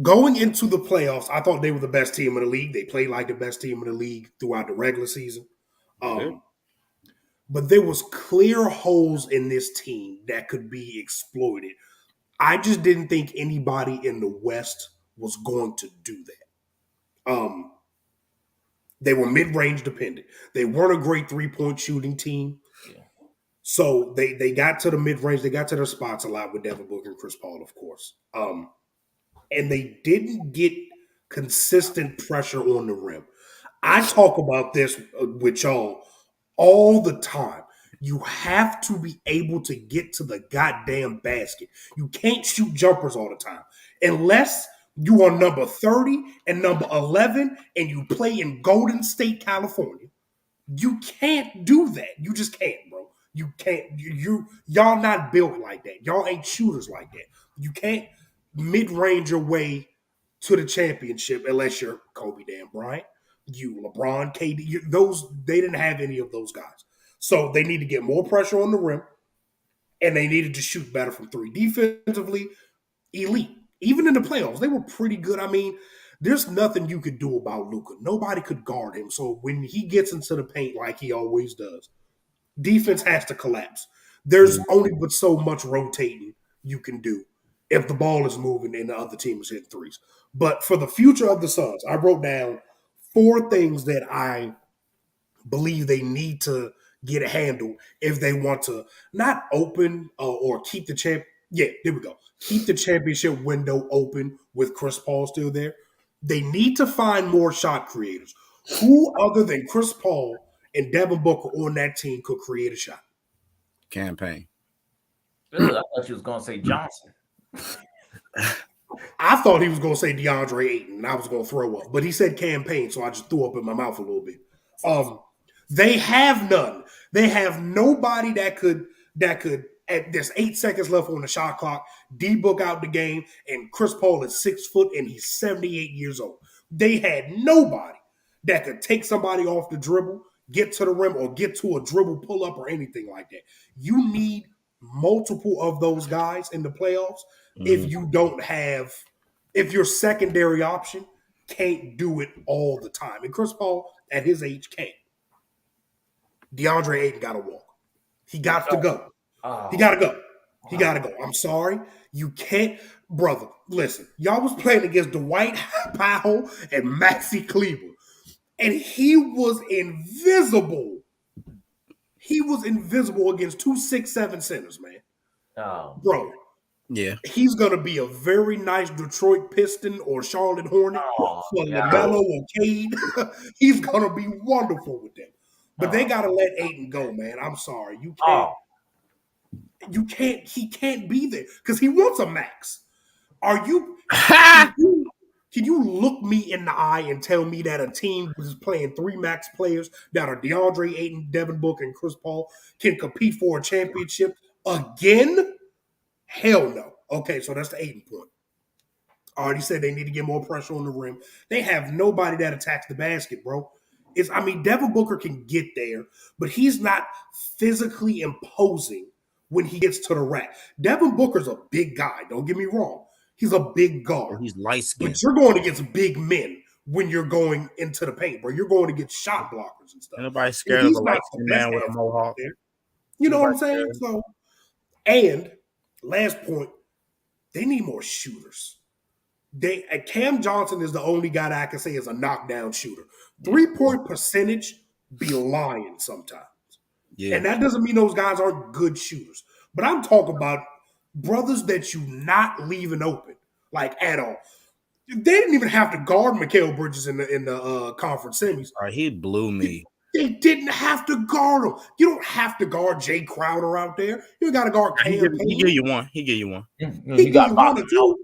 Going into the playoffs, I thought they were the best team in the league. They played like the best team in the league throughout the regular season. But there was clear holes in this team that could be exploited. I just didn't think anybody in the West was going to do that. They were mid-range dependent. They weren't a great three-point shooting team. Yeah. So they got to the mid-range. They got to their spots a lot with Devin Booker and Chris Paul, of course. And they didn't get consistent pressure on the rim. I talk about this with y'all all the time. You have to be able to get to the goddamn basket. You can't shoot jumpers all the time. Unless you are number 30 and number 11 and you play in Golden State, California. You can't do that. You just can't, bro. You can't. Y'all not built like that. Y'all ain't shooters like that. You can't mid-range your way to the championship unless you're Kobe Dan Bryant, you LeBron, KD. They didn't have any of those guys. So they need to get more pressure on the rim, and they needed to shoot better from 3. Defensively, elite. Even in the playoffs, they were pretty good. I mean, there's nothing you could do about Luka. Nobody could guard him. So when he gets into the paint like he always does, defense has to collapse. There's only but so much rotating you can do if the ball is moving and the other team is hitting threes. But for the future of the Suns, I wrote down 4 things that I believe they need to get handled if they want to not open or keep the champ. Yeah, there we go. Keep the championship window open with Chris Paul still there. They need to find more shot creators. Who other than Chris Paul and Devin Booker on that team could create a shot? Campaign. I thought you was going to say Johnson. I thought he was going to say DeAndre Ayton, and I was going to throw up. But he said campaign, so I just threw up in my mouth a little bit. They have none. They have nobody that could. There's 8 seconds left on the shot clock. D-Book out the game, and Chris Paul is 6 foot, and he's 78 years old. They had nobody that could take somebody off the dribble, get to the rim, or get to a dribble pull-up or anything like that. You need multiple of those guys in the playoffs if you don't have if your secondary option can't do it all the time. And Chris Paul, at his age, can't. DeAndre Ayton got to walk. He got to go. He got to go. He got to go. I'm sorry. You can't. Brother, listen. Y'all was playing against Dwight Powell and Maxi Kleber. And he was invisible. He was invisible against 2 6'7" centers, man. Bro. Yeah. He's going to be a very nice Detroit Piston or Charlotte Hornet for LaMelo or Cade. He's going to be wonderful with them. But they got to let Ayton go, man. I'm sorry. You can't. You can't. He can't be there because he wants a max. Are you? Can you look me in the eye and tell me that a team is playing 3 max players that are DeAndre Ayton, Devin Booker, and Chris Paul can compete for a championship again? Hell no. Okay, so that's the Ayton point. I already said they need to get more pressure on the rim. They have nobody that attacks the basket, bro. Devin Booker can get there, but he's not physically imposing when he gets to the rack. Devin Booker's a big guy. Don't get me wrong. He's a big guard. He's light skinned. But you're going against big men when you're going into the paint, bro. You're going to get shot blockers and stuff. Nobody's scared of a light skinned man with a mohawk. You know what I'm saying? So, and last point, they need more shooters. Cam Johnson is the only guy that I can say is a knockdown shooter. 3-point percentage be lying sometimes. Yeah. And that doesn't mean those guys aren't good shooters. But I'm talking about brothers that you not leaving open, like at all. They didn't even have to guard Mikal Bridges in the conference semis. He blew me. They didn't have to guard him. You don't have to guard Jay Crowder out there. You got to guard Cam. He give you one. He give you one. He give you one or two.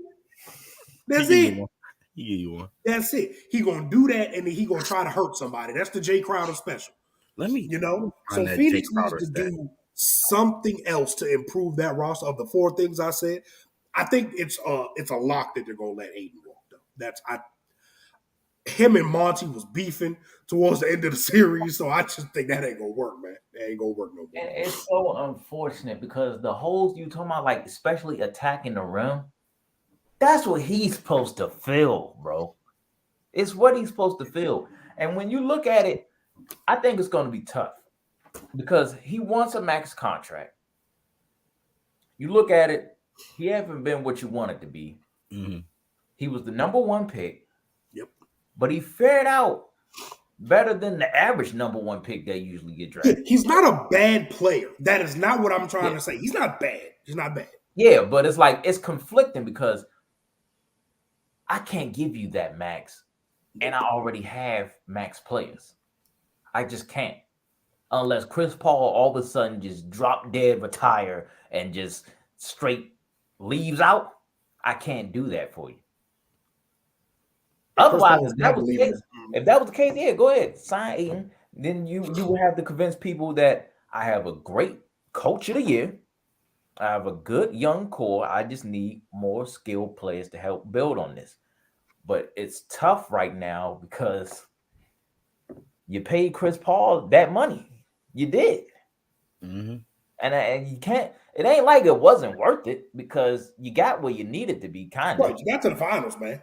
That's it. He give you one. That's it. He gonna do that, and then he gonna try to hurt somebody. That's the Jay Crowder special. So Phoenix needs to do something else to improve that roster. Of the 4 things I said, I think it's a lock that they're gonna let Ayton walk. Though him and Monty was beefing towards the end of the series, so I just think that ain't gonna work, man. That ain't gonna work no more. And it's so unfortunate because the holes you talking about, like especially attacking the rim. That's what he's supposed to feel, bro. It's what he's supposed to feel. And when you look at it, I think it's going to be tough because he wants a max contract. You look at it, he hasn't been what you wanted to be. Mm-hmm. He was the number 1 pick. Yep. But he fared out better than the average number 1 pick that usually get drafted. He's not a bad player. That is not what I'm trying to say. He's not bad. He's not bad. Yeah, but it's like it's conflicting because I can't give you that max, and I already have max players. I just can't. Unless Chris Paul all of a sudden just drop dead, retire, and just straight leaves out, I can't do that for you. Otherwise, if that was the case, yeah, go ahead, sign Ayton. Then you will have to convince people that I have a great coach of the year. I have a good young core. I just need more skilled players to help build on this. But it's tough right now because you paid Chris Paul that money. You did. Mm-hmm. And you can't, it ain't like it wasn't worth it because you got where you needed to be, kind of. Right, you got to the finals, man.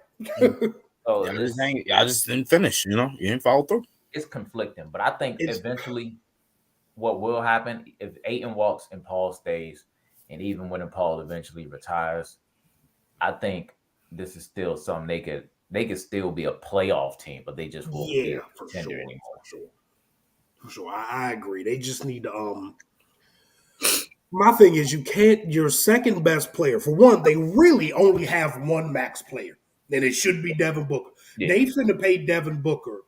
So I just didn't finish, you didn't follow through. It's conflicting, but I think eventually what will happen if Ayton walks and Paul stays, and even when Paul eventually retires, I think this is still something they could still be a playoff team, but they just won't be a contender anymore. For sure. I agree. They just need to my thing is your second best player. For one, they really only have 1 max player, and it should be Devin Booker. Yeah. They finna pay Devin Booker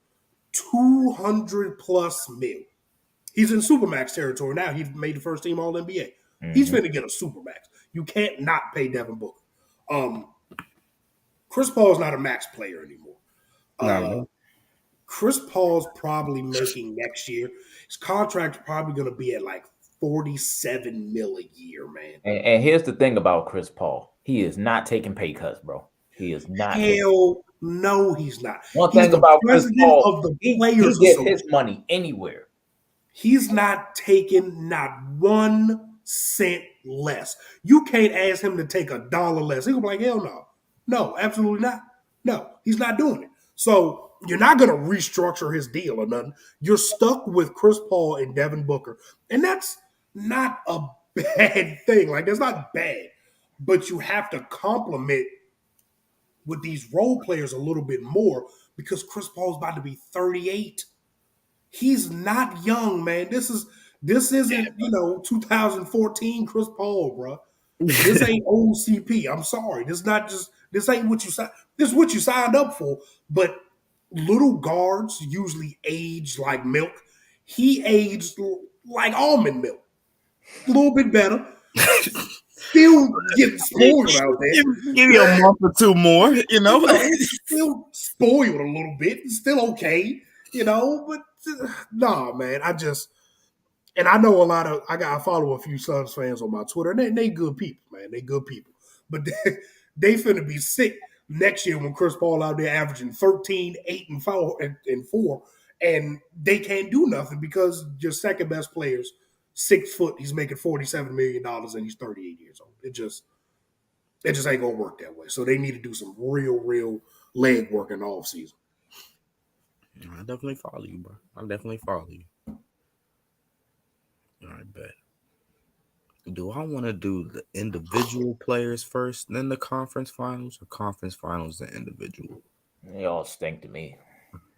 $200+ million. He's in Supermax territory now. He's made the first team All-NBA. Mm-hmm. He's finna get a Supermax. You can't not pay Devin Booker. Chris Paul's not a max player anymore. No. Chris Paul's probably making next year. His contract's probably going to be at like $47 million a year, man. And here's the thing about Chris Paul: he is not taking pay cuts, bro. He is not. Hell no, he's not. One thing about Chris Paul, he gets his money anywhere. He's not taking not 1 cent less. You can't ask him to take $1 less. He'll be like, hell no. No, absolutely not. No, he's not doing it. So you're not going to restructure his deal or nothing. You're stuck with Chris Paul and Devin Booker. And that's not a bad thing. Like, that's not bad. But you have to complement with these role players a little bit more because Chris Paul's about to be 38. He's not young, man. This isn't, 2014 Chris Paul, bro. This ain't old CP. I'm sorry. This ain't what you signed. This is what you signed up for. But little guards usually age like milk. He aged like almond milk. A little bit better. Still getting spoiled out there. Give you a month or two more, Still spoiled a little bit. Still okay, but nah, man. And I know I follow a few Suns fans on my Twitter, and they good people, man. They good people. But they finna be sick next year when Chris Paul out there averaging 13, 8, and 4, and they can't do nothing because your second best player's 6 foot. He's making $47 million and he's 38 years old. It just ain't gonna work that way. So they need to do some real leg work in the off season. I definitely follow you, bro. I definitely follow you. All right, bet. Do I want to do the individual players first, then the conference finals, or conference finals then individual? They all stink to me.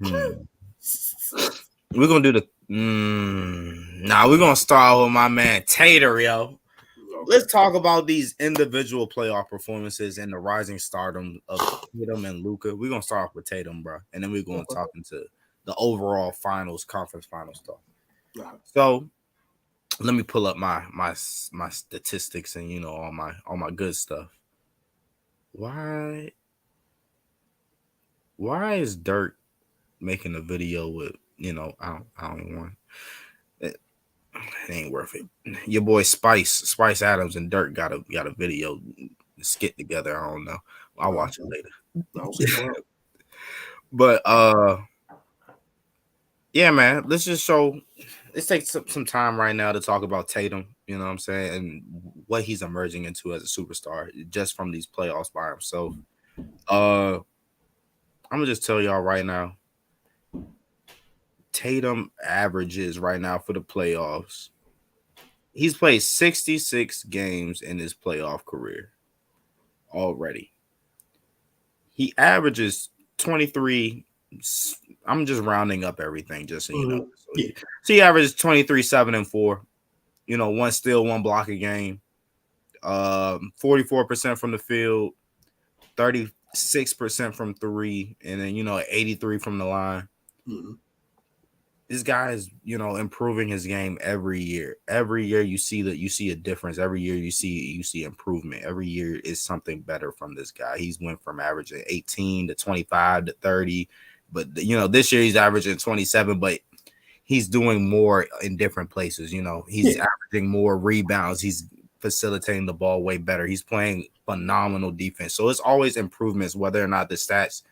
We're gonna do the. We're gonna start with my man Tatum, yo. Okay. Let's talk about these individual playoff performances and the rising stardom of Tatum and Luka. We're gonna start off with Tatum, bro, and then we're gonna talk into the overall finals, conference finals stuff. So let me pull up my statistics and all my good stuff. Why is Dirk making a video with I don't want it ain't worth it. Your boy Spice Adams and Dirk got a video skit together. I don't know. I'll watch it later. But yeah, man. Let's take some time right now to talk about Tatum. You know what I'm saying, and what he's emerging into as a superstar just from these playoffs by himself. I'm gonna just tell y'all right now. Tatum averages right now for the playoffs. He's played 66 games in his playoff career already. He averages 23. I'm just rounding up everything, just so you know. So he averages 23, 7, and 4. 1 steal, 1 block a game. 44% from the field, 36% from 3, and then 83 from the line. Mm-hmm. This guy is, improving his game every year. Every year you see a difference. Every year you see improvement. Every year is something better from this guy. He's went from averaging 18 to 25 to 30, but this year he's averaging 27, but he's doing more in different places. He's averaging more rebounds. He's facilitating the ball way better. He's playing phenomenal defense. So it's always improvements, whether or not the stats,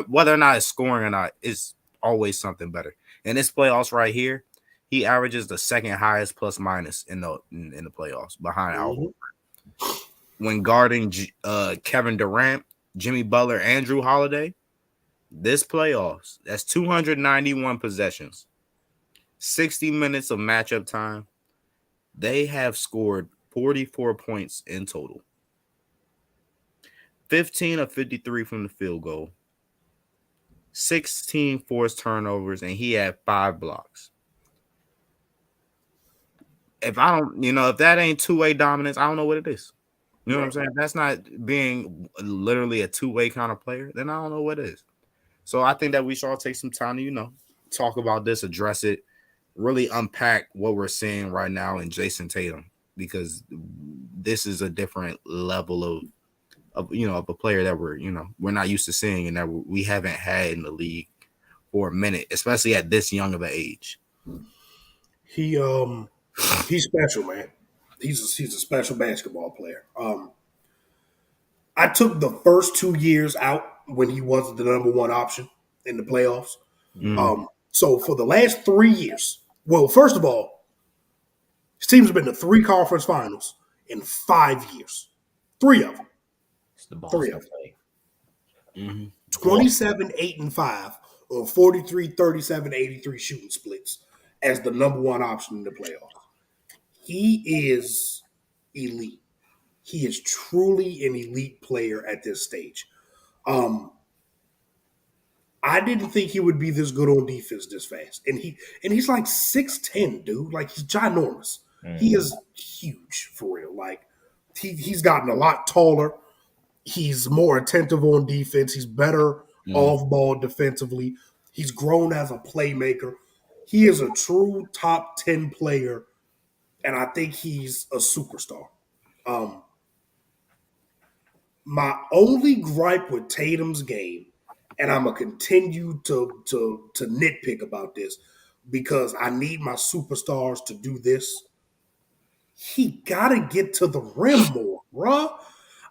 whether or not it's scoring or not, it's always something better. In this playoffs right here, he averages the second highest plus minus in the playoffs behind Al Horford. When guarding Kevin Durant, Jimmy Butler, and Drew Holiday, this playoffs, that's 291 possessions, 60 minutes of matchup time. They have scored 44 points in total. 15 of 53 from the field goal. 16 forced turnovers, and he had 5 blocks. If that ain't two-way dominance, I don't know what it is. You know what I'm saying? If that's not being literally a two-way kind of player, then I don't know what it is. So I think that we should all take some time to, talk about this, address it, really unpack what we're seeing right now in Jason Tatum, because this is a different level of a player that we're not used to seeing and that we haven't had in the league for a minute, especially at this young of an age. He's special, man. He's a special basketball player. I took the first 2 years out when he wasn't the number one option in the playoffs. So for the last 3 years, well, first of all, his team's been to 3 conference finals in 5 years. 3 of them. It's the Boston play. Mm-hmm. 27, 8, and 5 on 43, 37, 83 shooting splits as the number one option in the playoffs. He is elite. He is truly an elite player at this stage. I didn't think he would be this good on defense this fast. And he's like 6'10", dude. Like he's ginormous. He is huge for real. Like he's gotten a lot taller. He's more attentive on defense. He's better off ball defensively. He's grown as a playmaker. He is a true top 10 player, and I think he's a superstar. My only gripe with Tatum's game, and I'm gonna continue to nitpick about this because I need my superstars to do this. He gotta get to the rim more, bruh.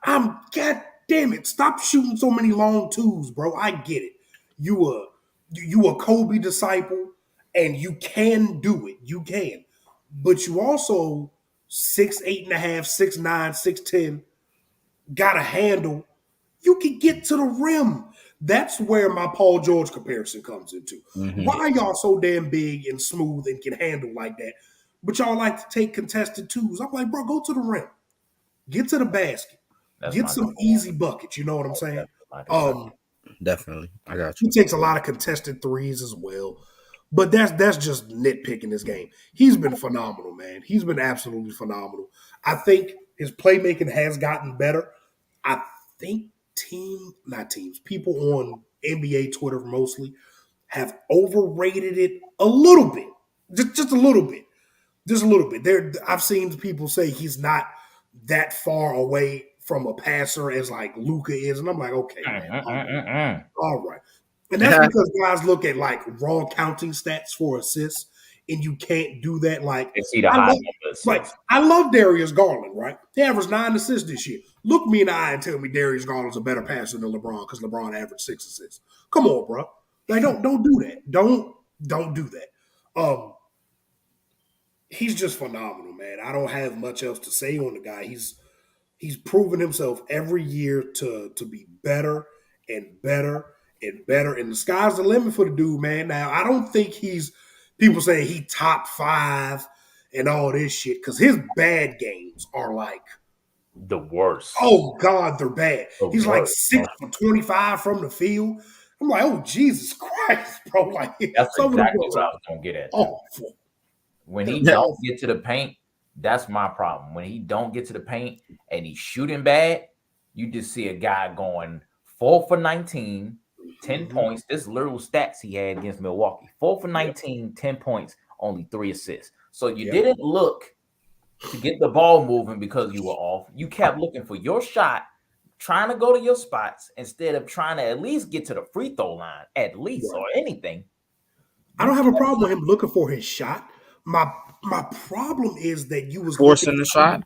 God damn it. Stop shooting so many long twos, bro. I get it. You a Kobe disciple, and you can do it. You can. But you also 6'8.5", 6'9", 6'10", got a handle. You can get to the rim. That's where my Paul George comparison comes into. Mm-hmm. Why are y'all so damn big and smooth and can handle like that? But y'all like to take contested twos. I'm like, bro, go to the rim. Get to the basket. Get some easy buckets. You know what I'm saying? Definitely. I got you. He takes a lot of contested threes as well. But that's just nitpicking this game. He's been phenomenal, man. He's been absolutely phenomenal. I think his playmaking has gotten better. I think people on NBA Twitter mostly have overrated it a little bit. Just a little bit. Just a little bit. I've seen people say he's not that far away from a passer as like Luka is, and I'm like, okay, man, all right. And that's because guys look at like raw counting stats for assists, and you can't do that. Like, I love Darius Garland, right? He averaged 9 assists this year. Look me in the eye and tell me Darius Garland's a better passer than LeBron because LeBron averaged 6 assists. Come on, bro. Like, don't do that. Don't do that. He's just phenomenal, man. I don't have much else to say on the guy. He's proven himself every year to be better and better and better. And the sky's the limit for the dude, man. Now, I don't think people saying he top 5 and all this shit, because his bad games are like the worst. Oh, God, they're bad. He's like 6 for 25 from the field. I'm like, oh, Jesus Christ, bro. Like, that's exactly what I was going to get at. Awful. When he don't get to the paint, that's my problem. When he don't get to the paint and he's shooting bad, you just see a guy going 4 for 19, 10 points. This little stats he had against Milwaukee. 4 for 19, 10 points, only 3 assists. So you didn't look to get the ball moving because you were off. You kept looking for your shot, trying to go to your spots instead of trying to at least get to the free throw line, at least, or anything. I don't have a problem with him looking for his shot. My problem is that you was forcing the shot.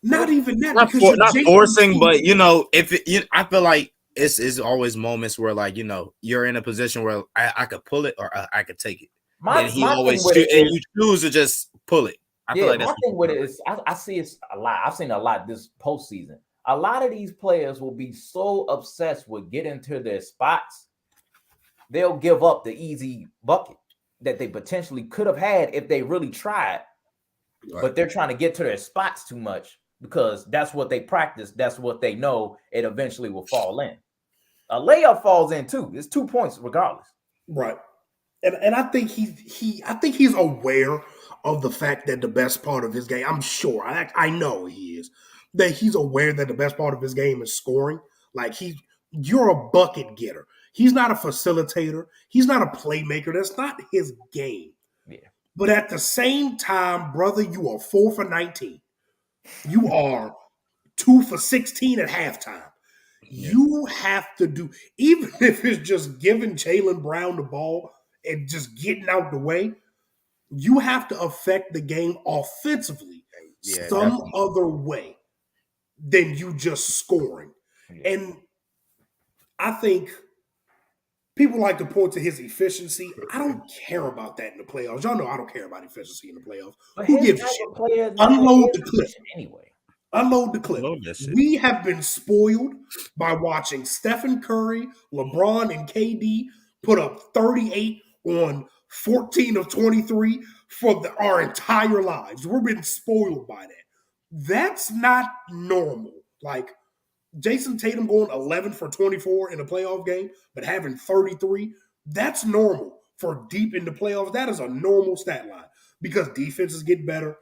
Not even that. Not forcing, but I feel like it's always moments where, like, you're in a position where I could pull it or I could take it. And he always you choose to just pull it. I feel like my thing with it is I see it's a lot. I've seen a lot this postseason. A lot of these players will be so obsessed with getting to their spots, they'll give up the easy bucket that they potentially could have had if they really tried. Right. But they're trying to get to their spots too much because that's what they practice. That's what they know. It eventually will fall in. A layup falls in too. It's 2 points regardless. Right. And I think he's aware of the fact that the best part of his game, I'm sure, I know he is, that he's aware that the best part of his game is scoring. Like, you're a bucket getter. He's not a facilitator. He's not a playmaker. That's not his game. Yeah. But at the same time, brother, you are 4 for 19. You are 2 for 16 at halftime. Yeah. You have to do, even if it's just giving Jaylen Brown the ball and just getting out the way, you have to affect the game offensively some other way than you just scoring. Yeah. And I think people like to point to his efficiency. I don't care about that in the playoffs. Y'all know I don't care about efficiency in the playoffs. But who gives a shit? Unload the clip. Anyway. Unload the clip. Unload that shit. We have been spoiled by watching Stephen Curry, LeBron, and KD put up 38 on 14 of 23 for our entire lives. We're been spoiled by that. That's not normal. Like Jason Tatum going 11 for 24 in a playoff game, but having 33, that's normal for deep into playoffs. That is a normal stat line because defenses get better.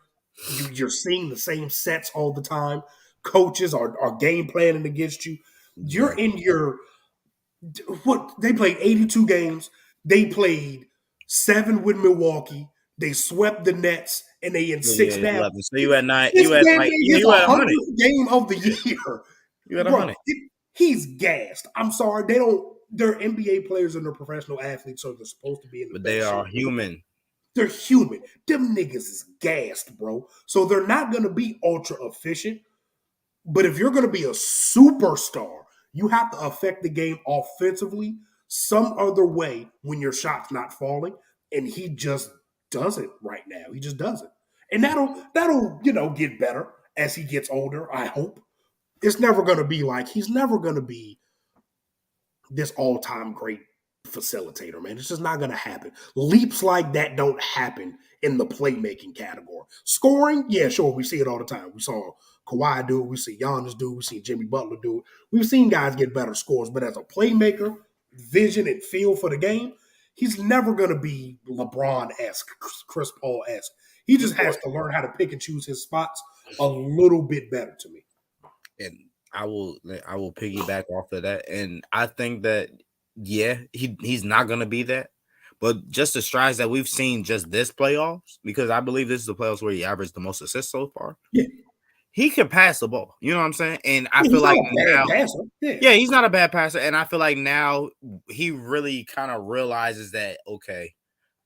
You're seeing the same sets all the time. Coaches are game planning against you. You're in your what they played 82 games. They played 7 with Milwaukee. They swept the Nets, and they in 6 now. 11. So you at 9. This You at damn like thing is you at 100. 100th game of the year. You at Bro, 100. he's gassed. I'm sorry. They don't. They're NBA players and they're professional athletes, so they're supposed to be in the But best they are shape. human. They're human. Them niggas is gassed, bro. So they're not going to be ultra efficient. But if you're going to be a superstar, you have to affect the game offensively some other way when your shot's not falling. And he just doesn't right now. He just doesn't. And that'll get better as he gets older, I hope. It's never going to be like, he's never going to be this all-time great facilitator, man. It's just not going to happen. Leaps like that don't happen in the playmaking category. Scoring, yeah, sure, we see it all the time. We saw Kawhi do it. We see Giannis do it. We see Jimmy Butler do it. We've seen guys get better scores, but as a playmaker, vision and feel for the game, he's never going to be LeBron-esque, Chris Paul-esque. He just has to learn how to pick and choose his spots a little bit better to me. And I will piggyback off of that. And I think that, yeah, he's not going to be that. But just the strides that we've seen just this playoffs, because I believe this is the playoffs where he averaged the most assists so far. Yeah. He can pass the ball. You know what I'm saying? And I feel like now, yeah, he's not a bad passer. And I feel like now he really kind of realizes that, okay,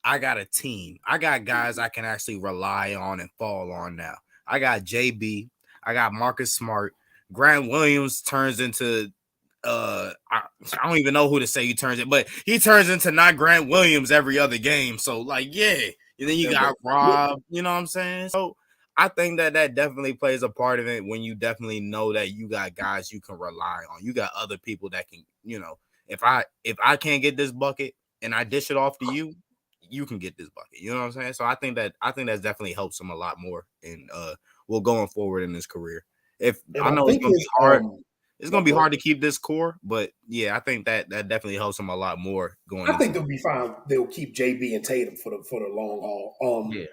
I got a team. I got guys I can actually rely on and fall on now. I got JB. I got Marcus Smart. Grant Williams turns into I don't even know who to say he turns it, but he turns into not Grant Williams every other game. So like, yeah. And then you got Rob, you know what I'm saying? So I think that definitely plays a part of it when you definitely know that you got guys you can rely on. You got other people that can, if I can't get this bucket and I dish it off to you, you can get this bucket. You know what I'm saying? So I think that definitely helps him a lot more in going forward in his career. I know it's gonna be hard. It's gonna be hard to keep this core, but yeah, I think that definitely helps him a lot more going. I think they'll be fine. They'll keep JB and Tatum for the long haul. Yeah,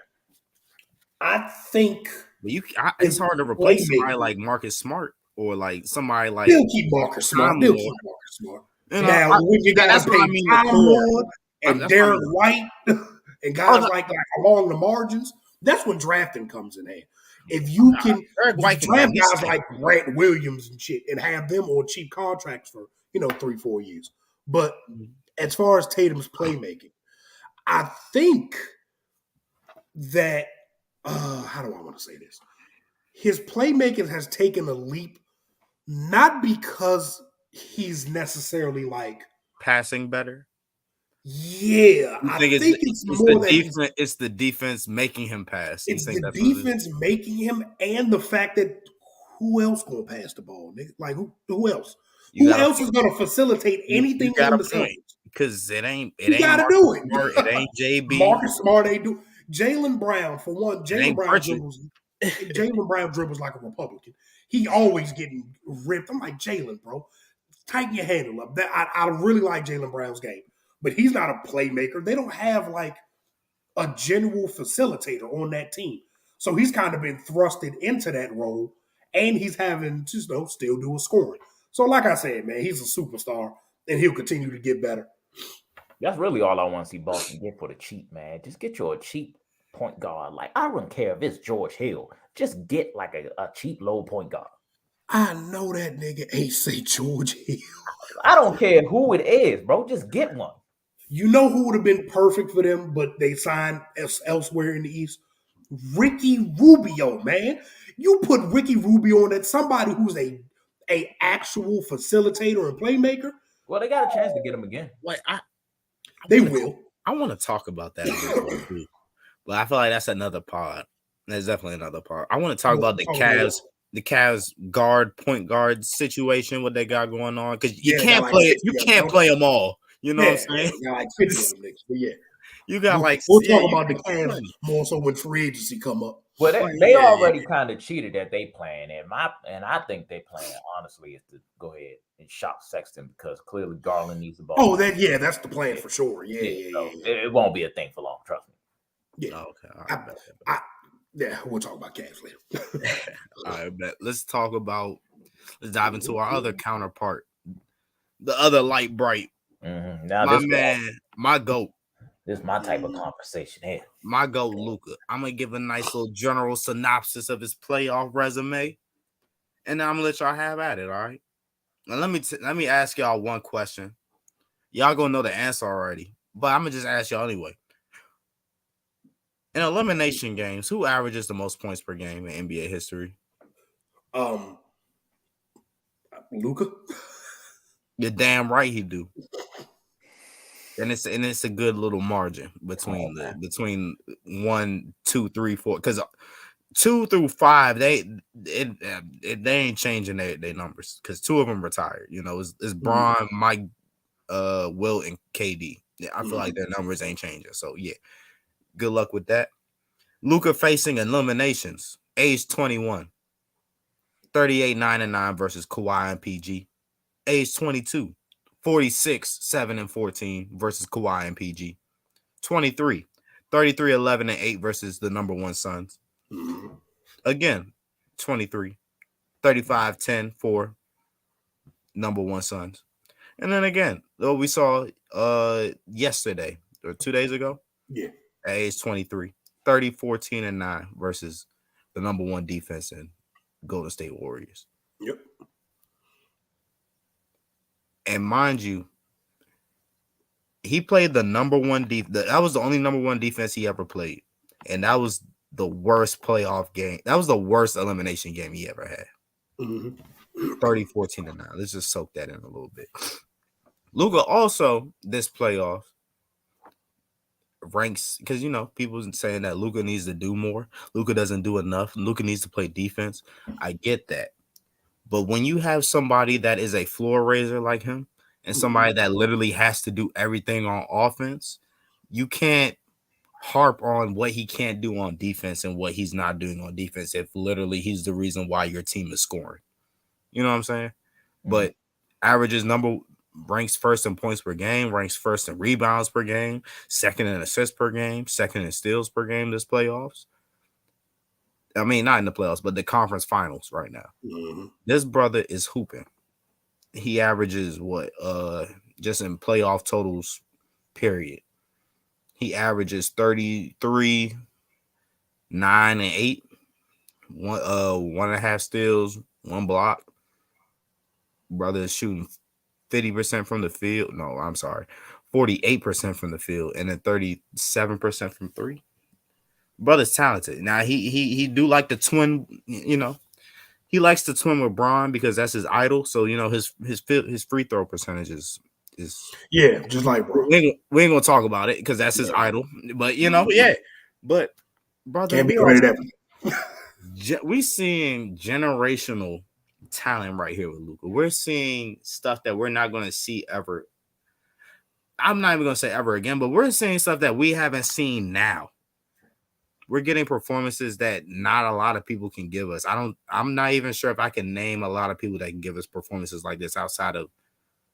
I think it's hard to replace somebody like Marcus Smart or like somebody like. They'll keep Marcus Smart. Now, when you got to pay Tom Lord and Derek White and guys like along the margins, that's when drafting comes in hand. If you can draft guys like Grant Williams and shit and have them on cheap contracts for 3-4 years. But as far as Tatum's playmaking, I think that how do I want to say this? His playmaking has taken a leap, not because he's necessarily like passing better. Yeah, I think it's more than it's the defense making him pass. It's the defense making him, and the fact that who else gonna pass the ball? Like who else? Who else is gonna facilitate anything in the Celtics? Because it ain't. You gotta do it. It ain't JB. Marcus Smart ain't do. Jaylen Brown for one. Jaylen Brown dribbles like a Republican. He always getting ripped. I'm like, Jaylen, bro, tighten your handle up. I really like Jaylen Brown's game. But he's not a playmaker. They don't have like a general facilitator on that team. So he's kind of been thrusted into that role, and he's having to still do a scoring. So like I said, man, he's a superstar, and he'll continue to get better. That's really all I want to see Boston get for the cheap, man. Just get you a cheap point guard. Like, I wouldn't care if it's George Hill. Just get like a cheap low point guard. I know that nigga ain't say George Hill. I don't care who it is, bro. Just get one. You know who would have been perfect for them, but they signed elsewhere in the East? Ricky Rubio, man. You put Ricky Rubio on that, somebody who's a actual facilitator and playmaker. Well, they got a chance to get him again. Like they will. I want to talk about that again too, but I feel like that's another pod. There's definitely another part. I want to talk about the Cavs. the Cavs point guard situation, what they got going on, because you they got can't like play it. 50 You of them, can't don't play them all. You know they? what I'm saying? They got like 50 of them niggas. But yeah, You got like we'll yeah, talk you about the got Cavs plenty. more so when free agency come up. Well, Like, they yeah, already kind of cheated that they playing, and I think they playing honestly is to go ahead and shock Sexton because clearly Garland needs the ball. Oh, that's the plan for sure. So it won't be a thing for long. Trust me. Yeah. Oh, okay. All right, Yeah, we'll talk about Cavs later. all right, bet. Let's dive into our other counterpart, the other light bright. Mm-hmm. Now My this man, my GOAT. This is my type of conversation here. My GOAT, Luka. I'm gonna give a nice little general synopsis of his playoff resume, and then I'm gonna let y'all have at it. All right. Now let me ask y'all one question. Y'all gonna know the answer already, but I'm gonna just ask y'all anyway. In elimination games, who averages the most points per game in NBA history? Luka. You're damn right he do. And it's a good little margin between between 1, 2, 3, 4. Because 2 through 5, they ain't changing their numbers because 2 of them retired. You know, it's Bron, Mike, Will, and KD. Yeah, I feel like their numbers ain't changing. So yeah, good luck with that. Luka facing eliminations, age 21, 38, 9-9 versus Kawhi and PG. Age 22, 46, 7-14 versus Kawhi and PG. 23, 33, 11-8 versus the number 1 Suns. Again, 23, 35, 10 for number 1 Suns. And then again, though we saw yesterday or 2 days ago, at age 23, 30, 14, and 9 versus the number 1 defense in Golden State Warriors. Yep. And mind you, he played the number 1 that was the only number 1 defense he ever played. And that was the worst playoff game. That was the worst elimination game he ever had. 30, 14, and 9. Let's just soak that in a little bit. Luka also, this playoff, ranks, because, you know, people saying that Luka needs to do more. Luka doesn't do enough. Luka needs to play defense. I get that. But when you have somebody that is a floor raiser like him and somebody that literally has to do everything on offense, you can't harp on what he can't do on defense and what he's not doing on defense if literally he's the reason why your team is scoring. You know what I'm saying? But averages ranks first in points per game, ranks first in rebounds per game, second in assists per game, second in steals per game this playoffs. I mean, not in the playoffs, but the conference finals right now. This brother is hooping. He averages just in playoff totals, period. He averages 33, 9, and 8, 1.5 steals, 1 block. Brother is shooting 50% from the field. No, I'm sorry, 48% from the field, and then 37% from 3. Brother's talented. Now he do like the twin, you know. He likes to twin with Bron because that's his idol. So, you know, his free throw percentage is just like Bron. We ain't gonna talk about it because that's his idol. But you know, But brother, can't be great at we seeing generational talent right here with Luka. We're seeing stuff that we're not gonna see ever. I'm not even gonna say ever again, but we're seeing stuff that we haven't seen now. We're getting performances that not a lot of people can give us. I'm not even sure if I can name a lot of people that can give us performances like this outside of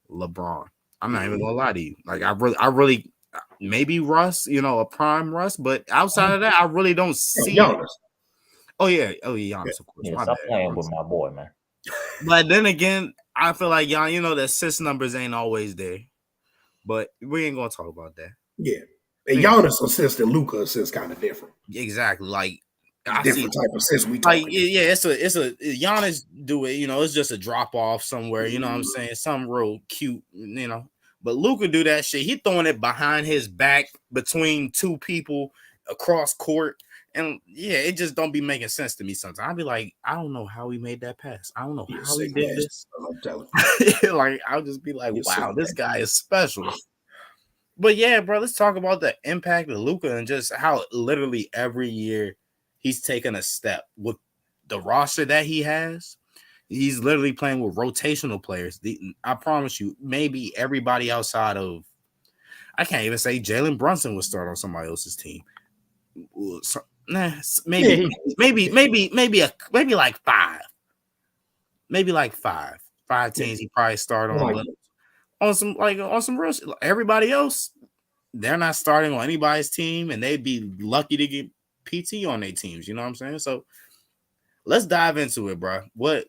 LeBron. I'm not even gonna lie to you. Like I really maybe Russ, you know, a prime Russ, but outside of that, I really don't see Giannis. Oh yeah, Giannis, of course. Yeah, stop playing with my boy, man. But then again, I feel like y'all, you know, the assist numbers ain't always there. But we ain't gonna talk about that. Yeah. And Giannis assist and Luka assist kind of different. Exactly. Like different type of assist we like talking. it's a Giannis do it, you know, it's just a drop off somewhere, you know what I'm saying? Something real cute, you know. But Luka do that shit. He throwing it behind his back between 2 people across court. And yeah, it just don't be making sense to me sometimes. I'll be like, I don't know how he made that pass. I don't know how he did this. I'm telling you. Like, I'll just be like, wow, this guy is special. But yeah, bro, let's talk about the impact of Luka and just how literally every year he's taken a step with the roster that he has, he's literally playing with rotational players. I promise you, maybe everybody outside of, I can't even say Jalen Brunson would start on somebody else's team. So, maybe like five. Maybe like five teams he probably start on. On some real shit. Everybody else, they're not starting on anybody's team, and they'd be lucky to get PT on their teams. You know what I'm saying? So let's dive into it, bro. Let's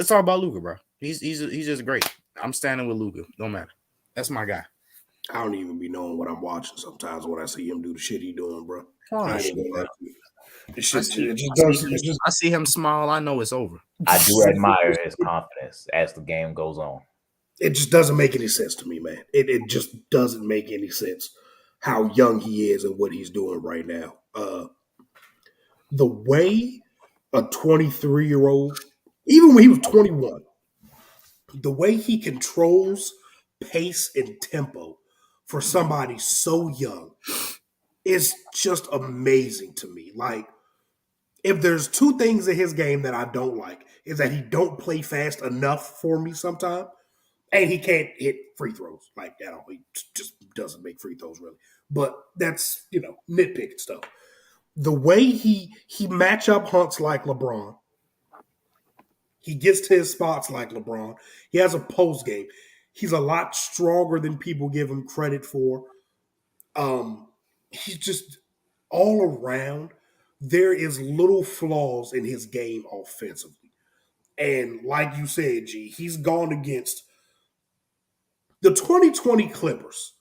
talk about Luka, bro. He's just great. I'm standing with Luka. Don't matter. That's my guy. I don't even be knowing what I'm watching sometimes when I see him do the shit he doing, bro. I see him smile. I know it's over. I do admire his confidence as the game goes on. It just doesn't make any sense to me, man. It just doesn't make any sense how young he is and what he's doing right now. The way a 23-year-old, even when he was 21, the way he controls pace and tempo for somebody so young is just amazing to me. Like, if there's two things in his game that I don't like, is that he don't play fast enough for me sometimes. And he can't hit free throws like that. He just doesn't make free throws really. But that's, nitpicking stuff. The way he matchup hunts like LeBron. He gets to his spots like LeBron. He has a post game. He's a lot stronger than people give him credit for. He's just all around. There is little flaws in his game offensively. And like you said, G, he's gone against the 2020 Clippers.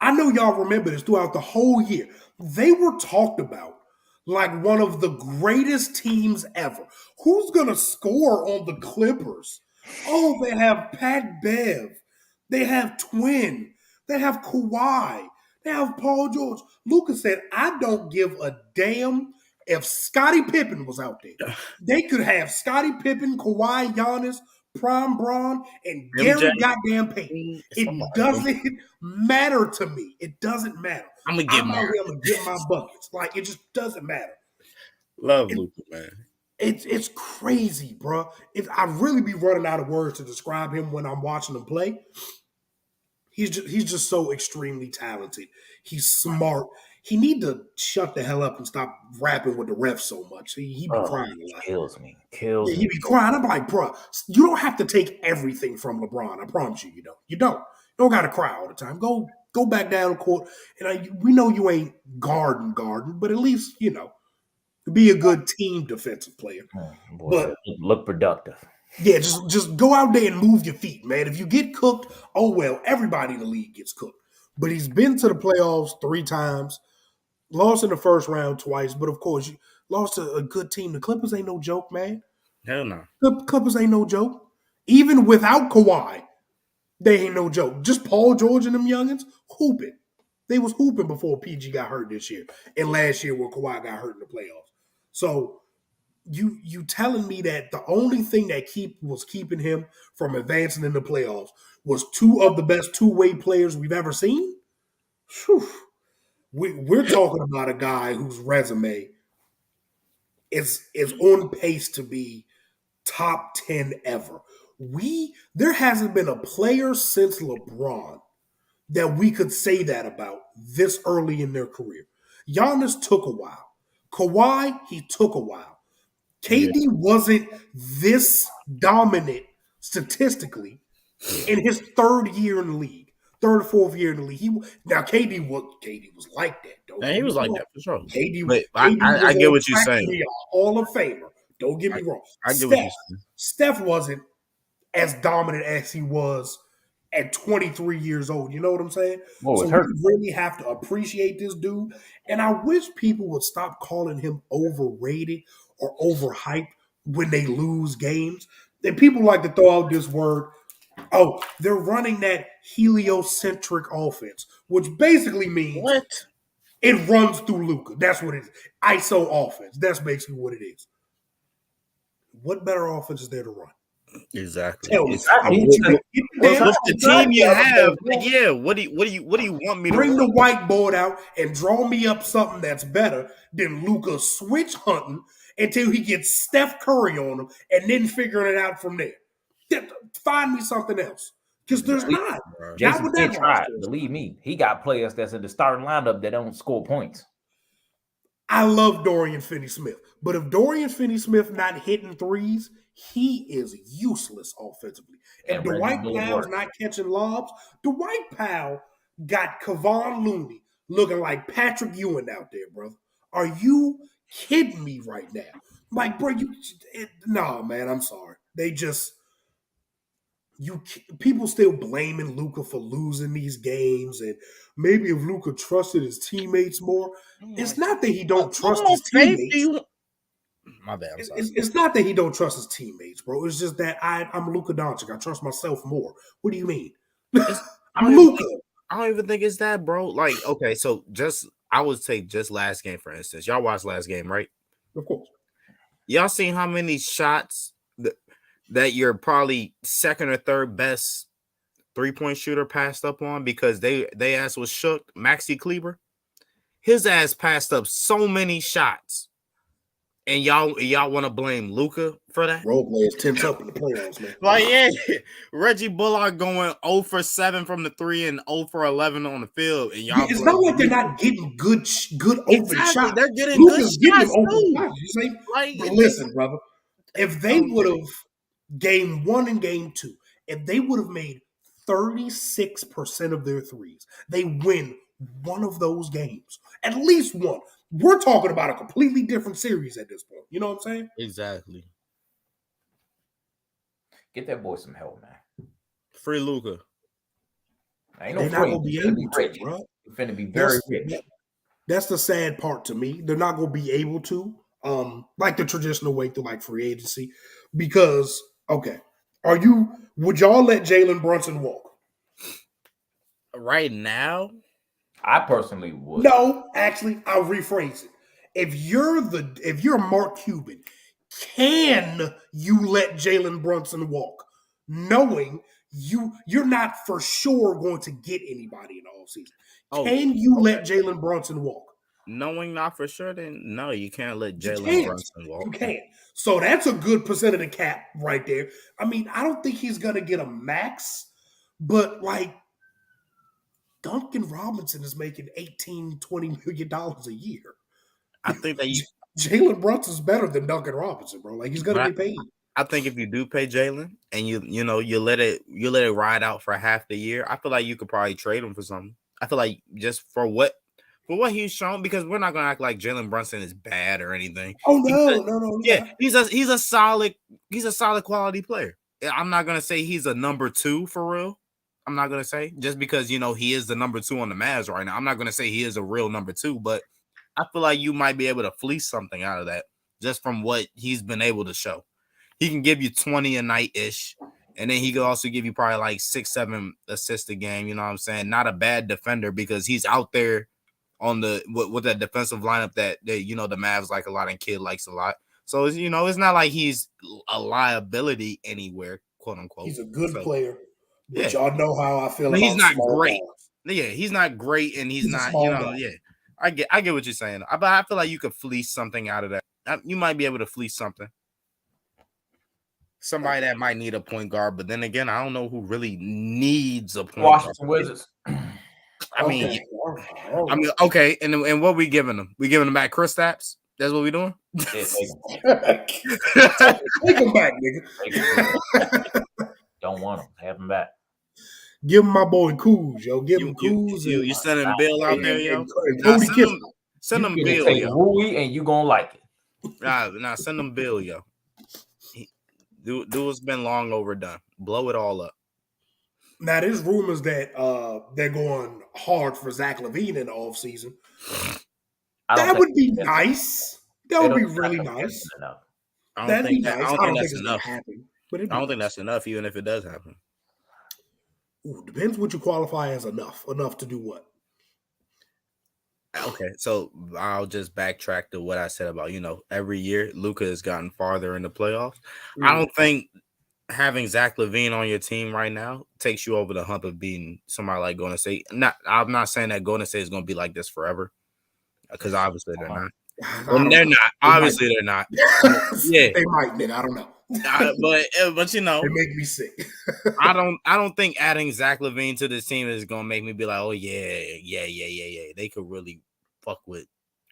I know y'all remember this throughout the whole year. They were talked about like one of the greatest teams ever. Who's going to score on the Clippers? Oh, they have Pat Bev. They have Twin. They have Kawhi. They have Paul George. Luka said, I don't give a damn if Scottie Pippen was out there. They could have Scottie Pippen, Kawhi, Giannis, Prime Braun, and Gary goddamn Payton. It doesn't matter to me. It doesn't matter. I'm gonna get my buckets. Like, it just doesn't matter. Love Luka, man. It's crazy, bro. I really be running out of words to describe him when I'm watching him play. He's just so extremely talented. He's smart. He need to shut the hell up and stop rapping with the refs so much. He be crying a lot. Kills me. He be crying. I'm like, bro, you don't have to take everything from LeBron. I promise you, you don't. You don't got to cry all the time. Go back down the court. And we know you ain't guarding, but at least, be a good team defensive player. But look productive. Yeah, just go out there and move your feet, man. If you get cooked, oh well, everybody in the league gets cooked. But he's been to the playoffs 3 times, lost in the first round twice, but of course, you lost to a good team. The Clippers ain't no joke, man. Hell no. The Clippers ain't no joke. Even without Kawhi, they ain't no joke. Just Paul George and them youngins hooping. They was hooping before PG got hurt this year and last year when Kawhi got hurt in the playoffs. So you telling me that the only thing that was keeping him from advancing in the playoffs was 2 of the best two-way players we've ever seen? Whew. We're talking about a guy whose resume is on pace to be top 10 ever. There hasn't been a player since LeBron that we could say that about this early in their career. Giannis took a while. Kawhi, he took a while. KD wasn't this dominant statistically in his 3rd year in the league, 3rd or 4th year in the league. KD was like that. He was like that for sure. KD I get what you're saying. Hall of Famer. Don't get me wrong. I get what you're saying. Steph wasn't as dominant as he was at 23 years old. You know what I'm saying? So we really have to appreciate this dude. And I wish people would stop calling him overrated or overhyped when they lose games. And people like to throw out this word, they're running that heliocentric offense, which basically means it runs through Luka. That's what it is. ISO offense. That's basically what it is. What better offense is there to run? Exactly. Tell me. The team you have, what do you want me to bring the whiteboard out and draw me up something that's better than Luka switch hunting until he gets Steph Curry on him and then figuring it out from there. Find me something else. Because there's not. Jason Not with Kidd that tried. roster. Believe me, he got players that's in the starting lineup that don't score points. I love Dorian Finney-Smith. But if Dorian Finney-Smith not hitting threes, he is useless offensively. If And Dwight Reggie Powell's Bullock. not catching lobs, Dwight Powell got Kevon Looney looking like Patrick Ewing out there, brother. Are you kidding me right now? Like, bro, no, man, I'm sorry. They just people still blaming Luka for losing these games, and maybe if Luka trusted his teammates more, it's not that he don't trust his teammates. My bad. I'm sorry. It's not that he don't trust his teammates, bro. It's just that I'm Luka Doncic. I trust myself more. What do you mean? I'm Luka. I don't even think it's that, bro. Like, okay, so I would take just last game for instance. Y'all watched last game, right? Of course. Y'all seen how many shots that your probably second or third best 3-point shooter passed up on because they ass was shook? Maxi Kleber, his ass passed up so many shots, and y'all want to blame Luka for that? Role players tense up in the playoffs, man. Like, yeah, Reggie Bullock going 0 for 7 from the 3 and 0 for 11 on the field, and y'all. It's not like they're not getting good open shots. They're getting Luka's good shots open too. shots. You see? Like, But listen, brother, if they would have game 1 and game 2, if they would have made 36% of their threes, they win one of those games, at least one. We're talking about a completely different series at this point. You know what I'm saying? Exactly. Get that boy some help, man. Free Luka. Ain't no They're not going to be able to, bro. You're finna be very rich. That's the sad part to me. They're not going to be able to, like the traditional way through like free agency, because would y'all let Jalen Brunson walk? Right now? I personally would. No, actually, I'll rephrase it. If you're Mark Cuban, can you let Jalen Brunson walk, knowing you're not for sure going to get anybody in the offseason? Can you let Jalen Brunson walk? Knowing not for sure, then no, you can't let Jalen Brunson walk. You can't. So that's a good percent of the cap right there. I mean, I don't think he's going to get a max, but like Duncan Robinson is making $18-20 million a year. I think that Jalen Brunson's better than Duncan Robinson, bro. Like he's going to get paid. I think if you do pay Jalen and you let it ride out for half the year, I feel like you could probably trade him for something. I feel like just for what he's shown, because we're not gonna act like Jalen Brunson is bad or anything. Oh no. Yeah, he's a solid quality player. I'm not gonna say he's a number 2 for real. I'm not gonna say just because he is the number 2 on the Mavs right now. I'm not gonna say he is a real number 2, but I feel like you might be able to fleece something out of that just from what he's been able to show. He can give you 20 a night ish, and then he could also give you probably like 6-7 assists a game. You know what I'm saying? Not a bad defender because he's out there on the with that defensive lineup that the Mavs like a lot and Kid likes a lot. So it's not like he's a liability anywhere, quote unquote. He's a good player. But y'all know how I feel about he's not great. Balls. Yeah, he's not great, and he's not. Guy. I get what you're saying. But I feel like you could fleece something out of that. You might be able to fleece something. Somebody that might need a point guard, but then again, I don't know who really needs a point Washington guard. Wizards. I mean, okay. And what we giving them? We giving them back Kristaps? That's what we doing? Yeah, Take him back, nigga. Don't want him. Have him back. Give him my boy Kuz, yo. Give him Kuz. You sending Bill out there, yo? Send him Bill, take yo. Rui and you gonna like it. Nah, send him Bill, yo. Do what's been long overdone. Blow it all up. Now, there's rumors that they're going hard for Zach LaVine in the offseason. That would be nice. That would be really nice. I don't think that's enough. But I don't think that's enough, even if it does happen. Ooh, depends what you qualify as enough. Enough to do what? Okay, so I'll just backtrack to what I said about, every year Luka has gotten farther in the playoffs. I don't think having Zach LaVine on your team right now takes you over the hump of being somebody like Golden State. I'm not saying that Golden State is going to be like this forever, because obviously they're not. Well, they're not. Obviously, they're not. Yeah, They might, nigga. I don't know. but you know, It make me sick. I don't think adding Zach LaVine to this team is gonna make me be like, oh yeah. They could really fuck with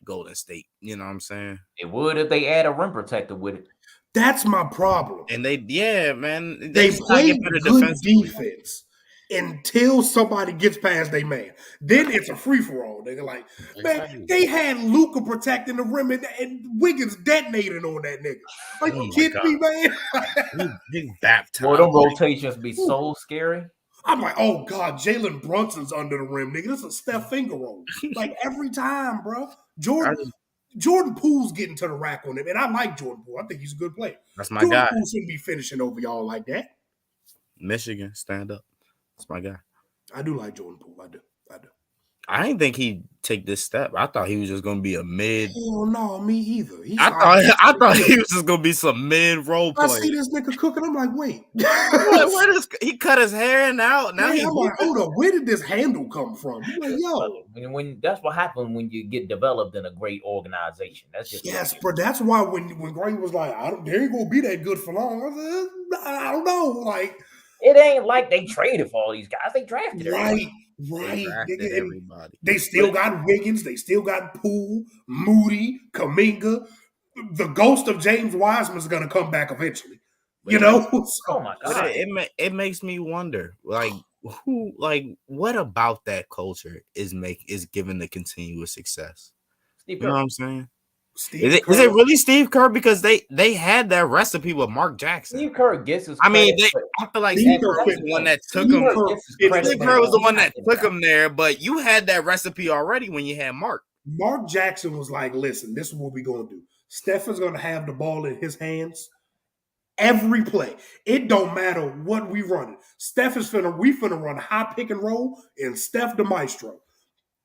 Golden State. You know what I'm saying? It would if they add a rim protector with it. That's my problem. And man, They just gotta play get better good defensively. defense until somebody gets past their man. Then it's a free for all. Nigga, like man, they had Luka protecting the rim and Wiggins detonating on that nigga. Like, you kidding me, man? Big baptized. Boy, them rotations be so scary. I'm like, oh God, Jalen Brunson's under the rim, nigga. This is a Steph finger roll. Like every time, bro. Jordan Poole's getting to the rack on him, and I like Jordan Poole. I think he's a good player. That's my Jordan guy. Poole shouldn't be finishing over y'all like that. Michigan, stand up. That's my guy. I do like Jordan Poole. I do. I didn't think he'd take this step. I thought he was just gonna be a mid. Hell no, me either. I thought he was just gonna be some mid role player. I see this nigga cooking. I'm like, wait. Where does he cut his hair and out? Now I'm like, hold up. Where did this handle come from? I'm like, yo. When that's what happens when you get developed in a great organization. That's just yes, bro. That's why when Gray was like, they ain't gonna be that good for long. I said, I don't know. Like, it ain't like they traded for all these guys. They drafted everybody. Right. Everybody. They still got Wiggins. They still got Poole, Moody, Kuminga. The ghost of James Wiseman is going to come back eventually. You know? Oh my God. It makes me wonder, like, what about that culture is giving the continuous success? Steve Kerr. You know what I'm saying? Is it really Steve Kerr? Because they had that recipe with Mark Jackson. Steve Kerr gets his I credit, mean, I feel like Steve Kerr was the one that took him. Steve Kerr was the one that took him there, but you had that recipe already when you had Mark. Mark Jackson was like, listen, this is what we're going to do. Steph is going to have the ball in his hands every play. It don't matter what we running. Steph is we finna run high pick and roll and Steph the maestro.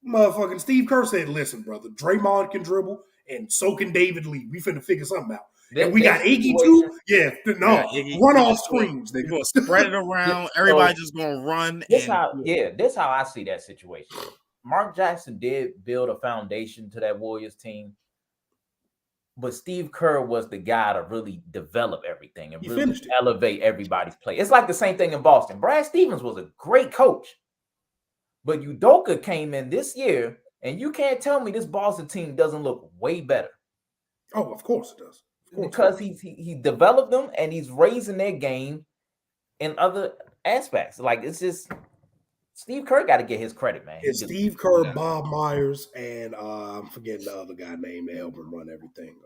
Motherfucking Steve Kerr said, listen, brother, Draymond can dribble and so can David Lee. We finna figure something out. And we got Iggy too. Yeah, no, run off screens. They're gonna spread it around. Everybody just gonna run. This how I see that situation. Mark Jackson did build a foundation to that Warriors team, but Steve Kerr was the guy to really develop everything and really elevate everybody's play. It's like the same thing in Boston. Brad Stevens was a great coach, but Udoka came in this year. And you can't tell me this Boston team doesn't look way better. Oh, of course it does. Because he developed them and he's raising their game in other aspects. Like, it's just Steve Kerr got to get his credit, man. It's Steve Kerr, Bob Myers, and I'm forgetting the other guy named that helped him run everything.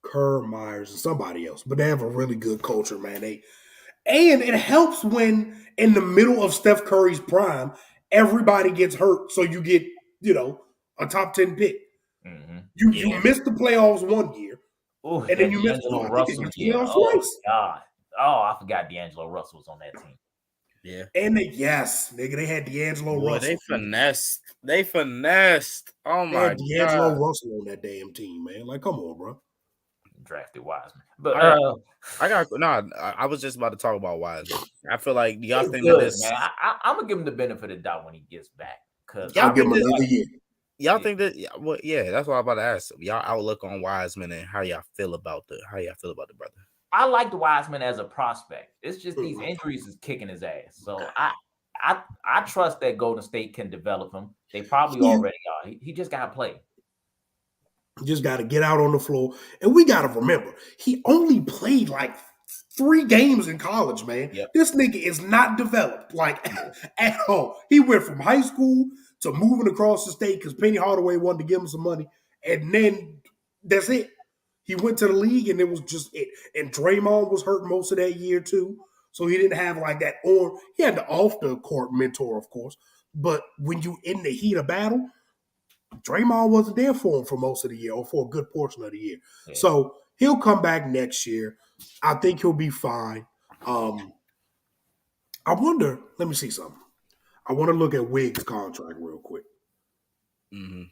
Kerr, Myers, and somebody else. But they have a really good culture, man. And it helps when in the middle of Steph Curry's prime, everybody gets hurt, so you get, a top 10 pick. Mm-hmm. You missed the playoffs one year, and then you missed the playoffs twice. God. Oh, I forgot D'Angelo Russell was on that team. Yeah. And they had D'Angelo Russell. They finessed. Oh my God. D'Angelo Russell on that damn team, man. Like, come on, bro. Drafted Wiseman. But I was just about to talk about Wiseman. I feel like y'all think that this. Man. I'm gonna give him the benefit of the doubt when he gets back. Cause I'll give him another year. Y'all think that? Well, yeah, that's what I'm about to ask. Y'all outlook on Wiseman and how y'all feel about the brother. I like the Wiseman as a prospect. It's just these injuries is kicking his ass. So I trust that Golden State can develop him. They probably already are. He just gotta play. You just got to get out on the floor. And we got to remember, he only played like 3 games in college, man. Yep. This nigga is not developed, like, at all. He went from high school to moving across the state because Penny Hardaway wanted to give him some money. And then that's it. He went to the league, and it was just it. And Draymond was hurt most of that year, too. So he didn't have, like, that he had the off-the-court mentor, of course. But when you in the heat of battle, Draymond wasn't there for him for most of the year or for a good portion of the year. Yeah. So he'll come back next year. I think he'll be fine. I wonder, let me see something. I want to look at Wiggs' contract real quick. Mm-hmm.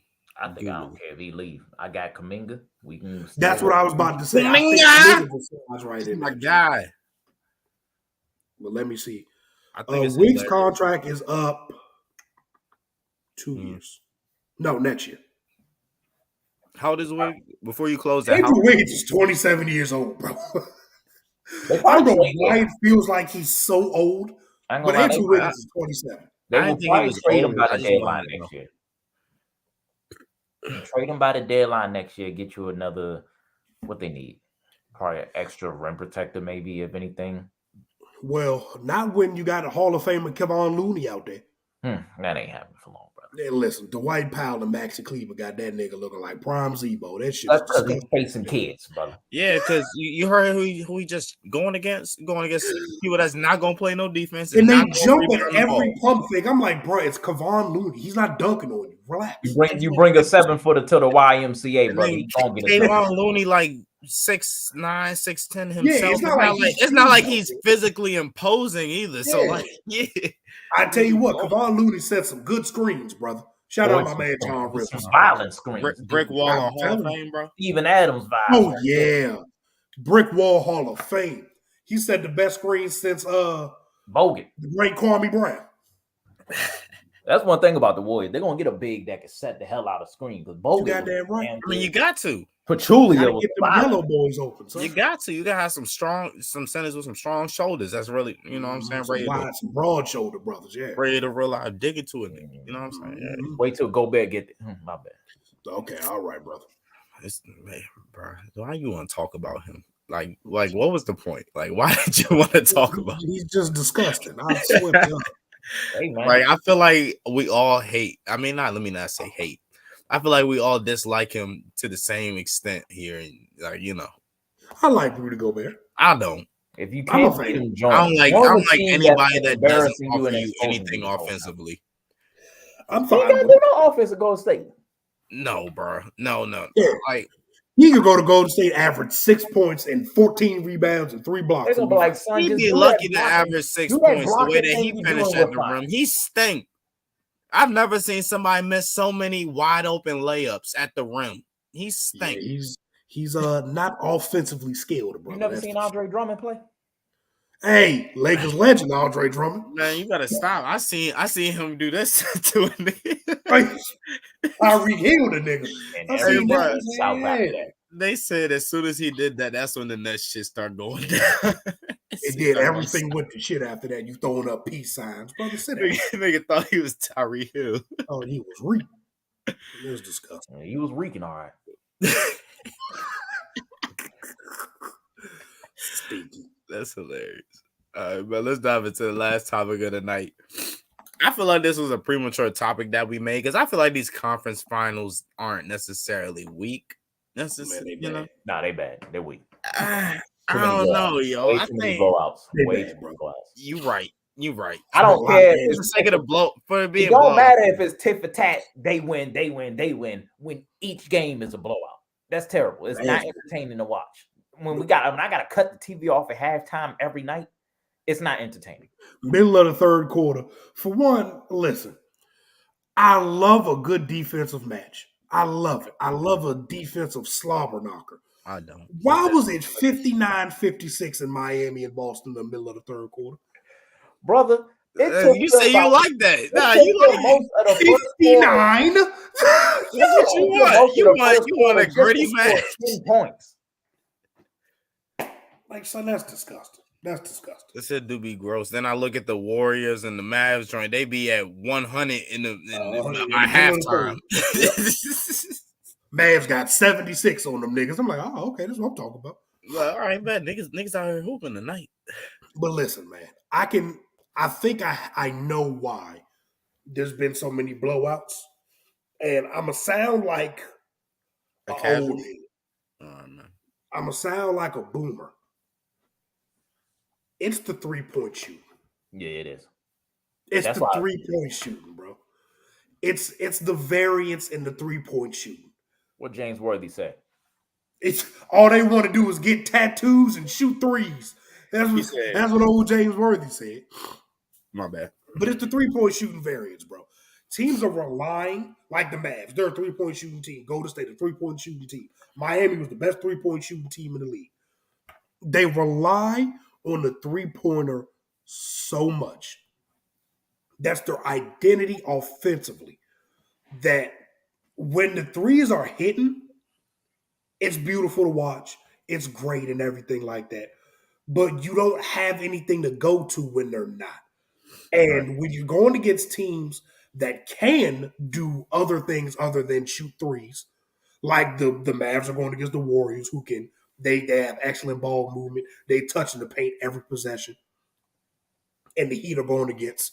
I think I don't care if he leave. I got Kuminga. We can. That's what I was about to say. Kuminga right in my guy. But let me see. I think Wiggs' contract is up 2 years. No, next year. How old is Wiggins? Before you close that, Andrew Wiggins is 27 years old, bro. They I don't probably know trade why him. it feels like he's so old, I ain't but gonna lie, Andrew Wiggins is 27. they I will didn't think he probably was trade him old. by I the just deadline wanted to know. next year. Trade him by the deadline next year. Get you another. What they need? Probably an extra rim protector, maybe if anything. Well, not when you got a Hall of Famer Kevon Looney out there. That ain't happening for long, brother. Hey, listen, Dwight Powell and Maxi Kleber got that nigga looking like prime Zebo. That shit That's is because he's disgusting. facing kids, brother. Yeah, because you heard who he just going against people that's not gonna play no defense And they not gonna jump rebound at the ball. every pump fake. I'm like, bro, it's Kevon Looney. He's not dunking on you. Relax. You bring a 7-footer to the YMCA, And brother. then He's gonna get a Kayvon Looney like 6'9", 6'10" Yeah, himself. it's not like it's not like he's physically imposing either. So Yeah. like, yeah. I tell you what, Kevon Looney set some good screens, brother. Shout out my man John Rivers. Some violent screens. Brick wall I'm on Hall telling of you. Fame, bro. Steven Adams vibe. Oh yeah, Brick Wall Hall of Fame. He set the best screen since Bogut. the great Kwame Brown. That's one thing about the Warriors. They're gonna get a big that can set the hell out of screen. Because Bogut, You got that right. I mean, you got to. Pachulia Gotta was get them violent. yellow boys open. Son. You got to. You gotta have some centers with some strong shoulders. That's really, you know what I'm saying, Some broad shoulder brothers, yeah. ready to realize, dig into it. You know what I'm saying? Yeah. Wait till Gobert get it. My bad. Okay, all right, brother. Man, bro, why you want to talk about him? Like, what was the point? Like, why did you want to talk about him? He's just disgusting. I swear to God. Hey, man. Like, I feel like we all hate. I mean, let me not say hate. I feel like we all dislike him to the same extent here, and like, you know, I like Rudy Gobert. I don't. If you I'm a can't fan. beat him, join. I don't like anybody that doesn't embarrassing offer and you exposing anything you. offensively. I'm He fine. got to do no offense at Golden State. No, bro. No. Yeah. Like, He could go to Golden State, average 6 points and 14 rebounds and 3 blocks. They're gonna be like, son, he'd just be do lucky that to blocking. average 6 Do that points the way blocking that thing he you finished doing, at the we're rim. He stink. I've never seen somebody miss so many wide open layups at the rim. He stink. Yeah, he's not offensively skilled, brother. You never seen Andre Drummond play? Hey, Lakers legend Andre Drummond. Man, you gotta stop. I seen him do this to a nigga. Tyreek Hill, the nigga. And I every seen bro, that. South after that. They said as soon as he did that, that's when the next shit started going down. It did. Everything went to shit after that. You throwing up peace signs. Brother, sit down. Nigga thought he was Tyreek Hill. Oh, he was reeking. It was disgusting. He was reeking all right. Stinky. That's hilarious. All right, but let's dive into the last topic of the night. I feel like this was a premature topic that we made because I feel like these conference finals aren't necessarily weak. Necessarily, you know. Nah, they bad. They're weak. I don't know, yo. Way I too many think blowouts. Way bad, too many bro. blowouts. you right. I don't care. For the sake of the blow, for it being It don't blown. matter if it's tit for tat. They win. When each game is a blowout, that's terrible. It's not entertaining to watch. When I gotta cut the TV off at halftime every night, it's not entertaining. Middle of the third quarter. For one, listen, I love a good defensive match. I love it. I love a defensive slobber knocker. I don't. Why was it 59-56 in Miami and Boston in the middle of the third quarter? Brother, You say you like that. Nah, you like most of the first 59? That's what you want. You want a gritty match. 10 points. Like, son, that's disgusting. That's disgusting. This shit do be gross. Then I look at the Warriors and the Mavs joint. They be at 100 by halftime. Mavs got 76 on them niggas. I'm like, oh, okay, that's what I'm talking about. Well, all right, man. Niggas out here hooping tonight. But listen, man, I think I know why there's been so many blowouts. And I'ma sound like A an casual? old head. Man. I'ma sound like a boomer. It's the 3-point shooting. Yeah, it is. It's That's the why- 3-point shooting, bro. It's the variance in the 3-point shooting. What James Worthy said. It's all they want to do is get tattoos and shoot threes. That's what old James Worthy said. My bad. But it's the 3-point shooting variance, bro. Teams are relying, like the Mavs, they're a 3-point shooting team. Golden State, a 3-point shooting team. Miami was the best 3-point shooting team in the league. They rely on the 3-pointer so much. That's their identity offensively. That when the threes are hitting, It's beautiful to watch. It's great and everything like that. But you don't have anything to go to when they're not. Right. And when you're going against teams that can do other things other than shoot threes, like the Mavs are going against the Warriors, who can they have excellent ball movement. They touch in the paint every possession. And the Heat are going against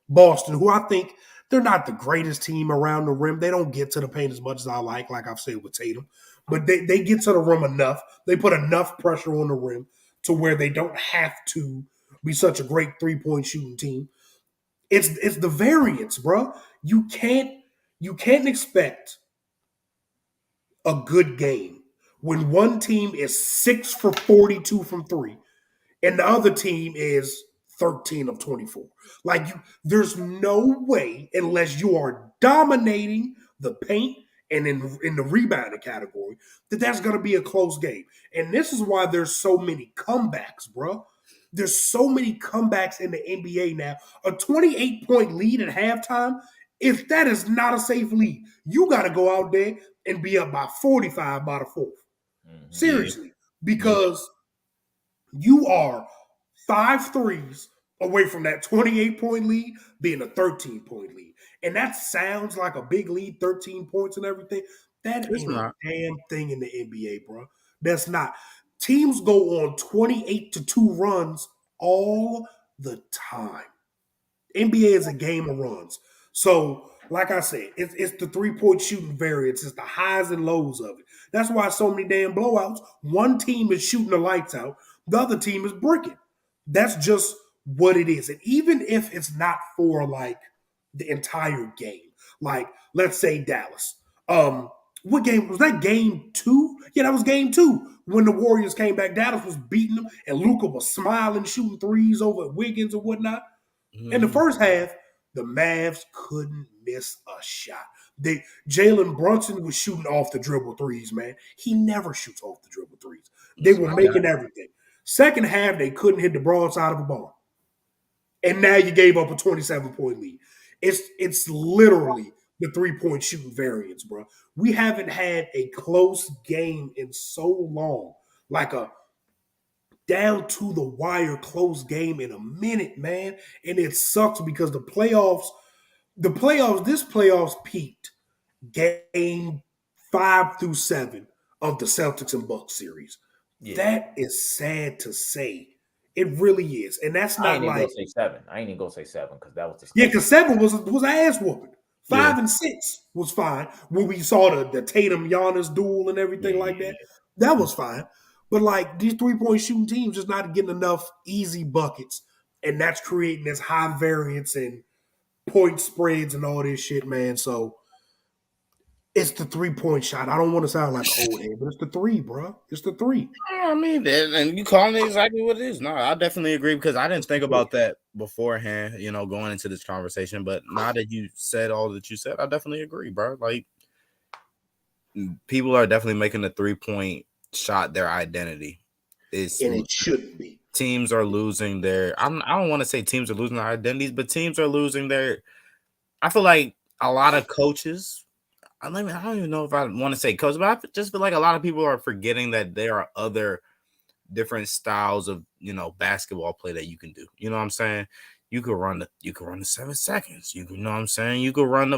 Boston, who I think they're not the greatest team around the rim. They don't get to the paint as much as I like I've said with Tatum. But they get to the rim enough. They put enough pressure on the rim to where they don't have to be such a great 3-point shooting team. It's the variance, bro. You can't expect a good game when one team is 6 for 42 from three and the other team is 13 of 24. Like there's no way unless you are dominating the paint and in the rebounding category that's going to be a close game. And this is why there's so many comebacks, bro. There's so many comebacks in the NBA now. A 28-point lead at halftime, if that is not a safe lead, you got to go out there and be up by 45 by the fourth. Mhm. Seriously, Yeah. because you are 5 threes away from that 28-point lead being a 13-point lead. And that sounds like a big lead, 13 points and everything. That It's ain't a not. damn thing in the NBA, bro. That's not. Teams go on 28-2 runs all the time. NBA is a game of runs. So, like I said, it's the 3-point shooting variance. It's the highs and lows of it. That's why so many damn blowouts. One team is shooting the lights out. The other team is bricking. That's just what it is. And even if it's not for like the entire game, like let's say Dallas. What game was that? Game 2? Yeah, that was game 2. When the Warriors came back, Dallas was beating them, and Luka was smiling, shooting threes over Wiggins and whatnot. In the Mhm. first half, the Mavs couldn't miss a shot. Jalen Brunson was shooting off the dribble threes, man. He never shoots off the dribble threes. They That's were my guy. making everything. Second half, they couldn't hit the broadside of a barn. And now you gave up a 27-point lead. It's literally the 3-point shooting variance, bro. We haven't had a close game in so long, like a down to the wire close game in a minute, man. And it sucks because this playoffs peaked game 5 through 7 of the Celtics and Bucks series. Yeah. That is sad to say. It really is. And that's I ain't not even like, gonna say 7. I ain't even gonna say 7 because that was yeah, disgusting. because 7 was ass whooping. Yeah. 5 and 6 was fine. When we saw the Tatum Giannis duel and everything Yeah, like yeah, that, that was fine. But like these 3-point shooting teams just not getting enough easy buckets, and that's creating this high variance and point spreads and all this shit, man. So it's the 3-point shot. I don't want to sound like an old head, but it's the three, bro. It's the three. I mean, and you calling it exactly what it is. No, I definitely agree because I didn't think about that beforehand, going into this conversation. But now that you said all that you said, I definitely agree, bro. Like, people are definitely making the 3-point shot their identity. It's And it shouldn't be. teams are losing their. I don't want to say teams are losing their identities, but teams are losing their. I feel like a lot of coaches. I don't even know if I want to say coach, but I just feel like a lot of people are forgetting that there are other different styles of basketball play that you can do. You know what I'm saying? You could run the 7 seconds. You know what I'm saying? You could run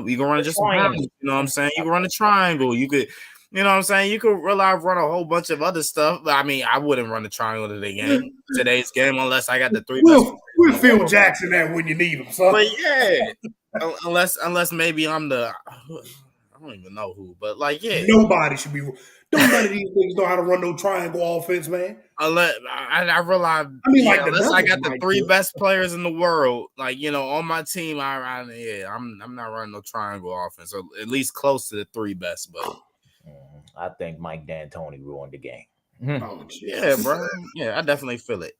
just a bounce. You know what I'm saying? You could run a triangle. You could, you know what I'm saying? You could run a whole bunch of other stuff. But I mean, I wouldn't run a triangle today's game unless I got the 3 best players We'll in the Phil world. Jackson that when you need him, son. But yeah, unless maybe I'm the I don't even know who, but like yeah. Nobody should be. Don't none of these niggas know how to run no triangle offense, man. Unless I realize, I mean, like the unless I Nuggets got the might 3 do it. best players in the world, like on my team, I'm not running no triangle offense, or at least close to the 3 best. But I think Mike D'Antoni ruined the game. Oh, yeah, Jesus. bro, yeah, I definitely feel it,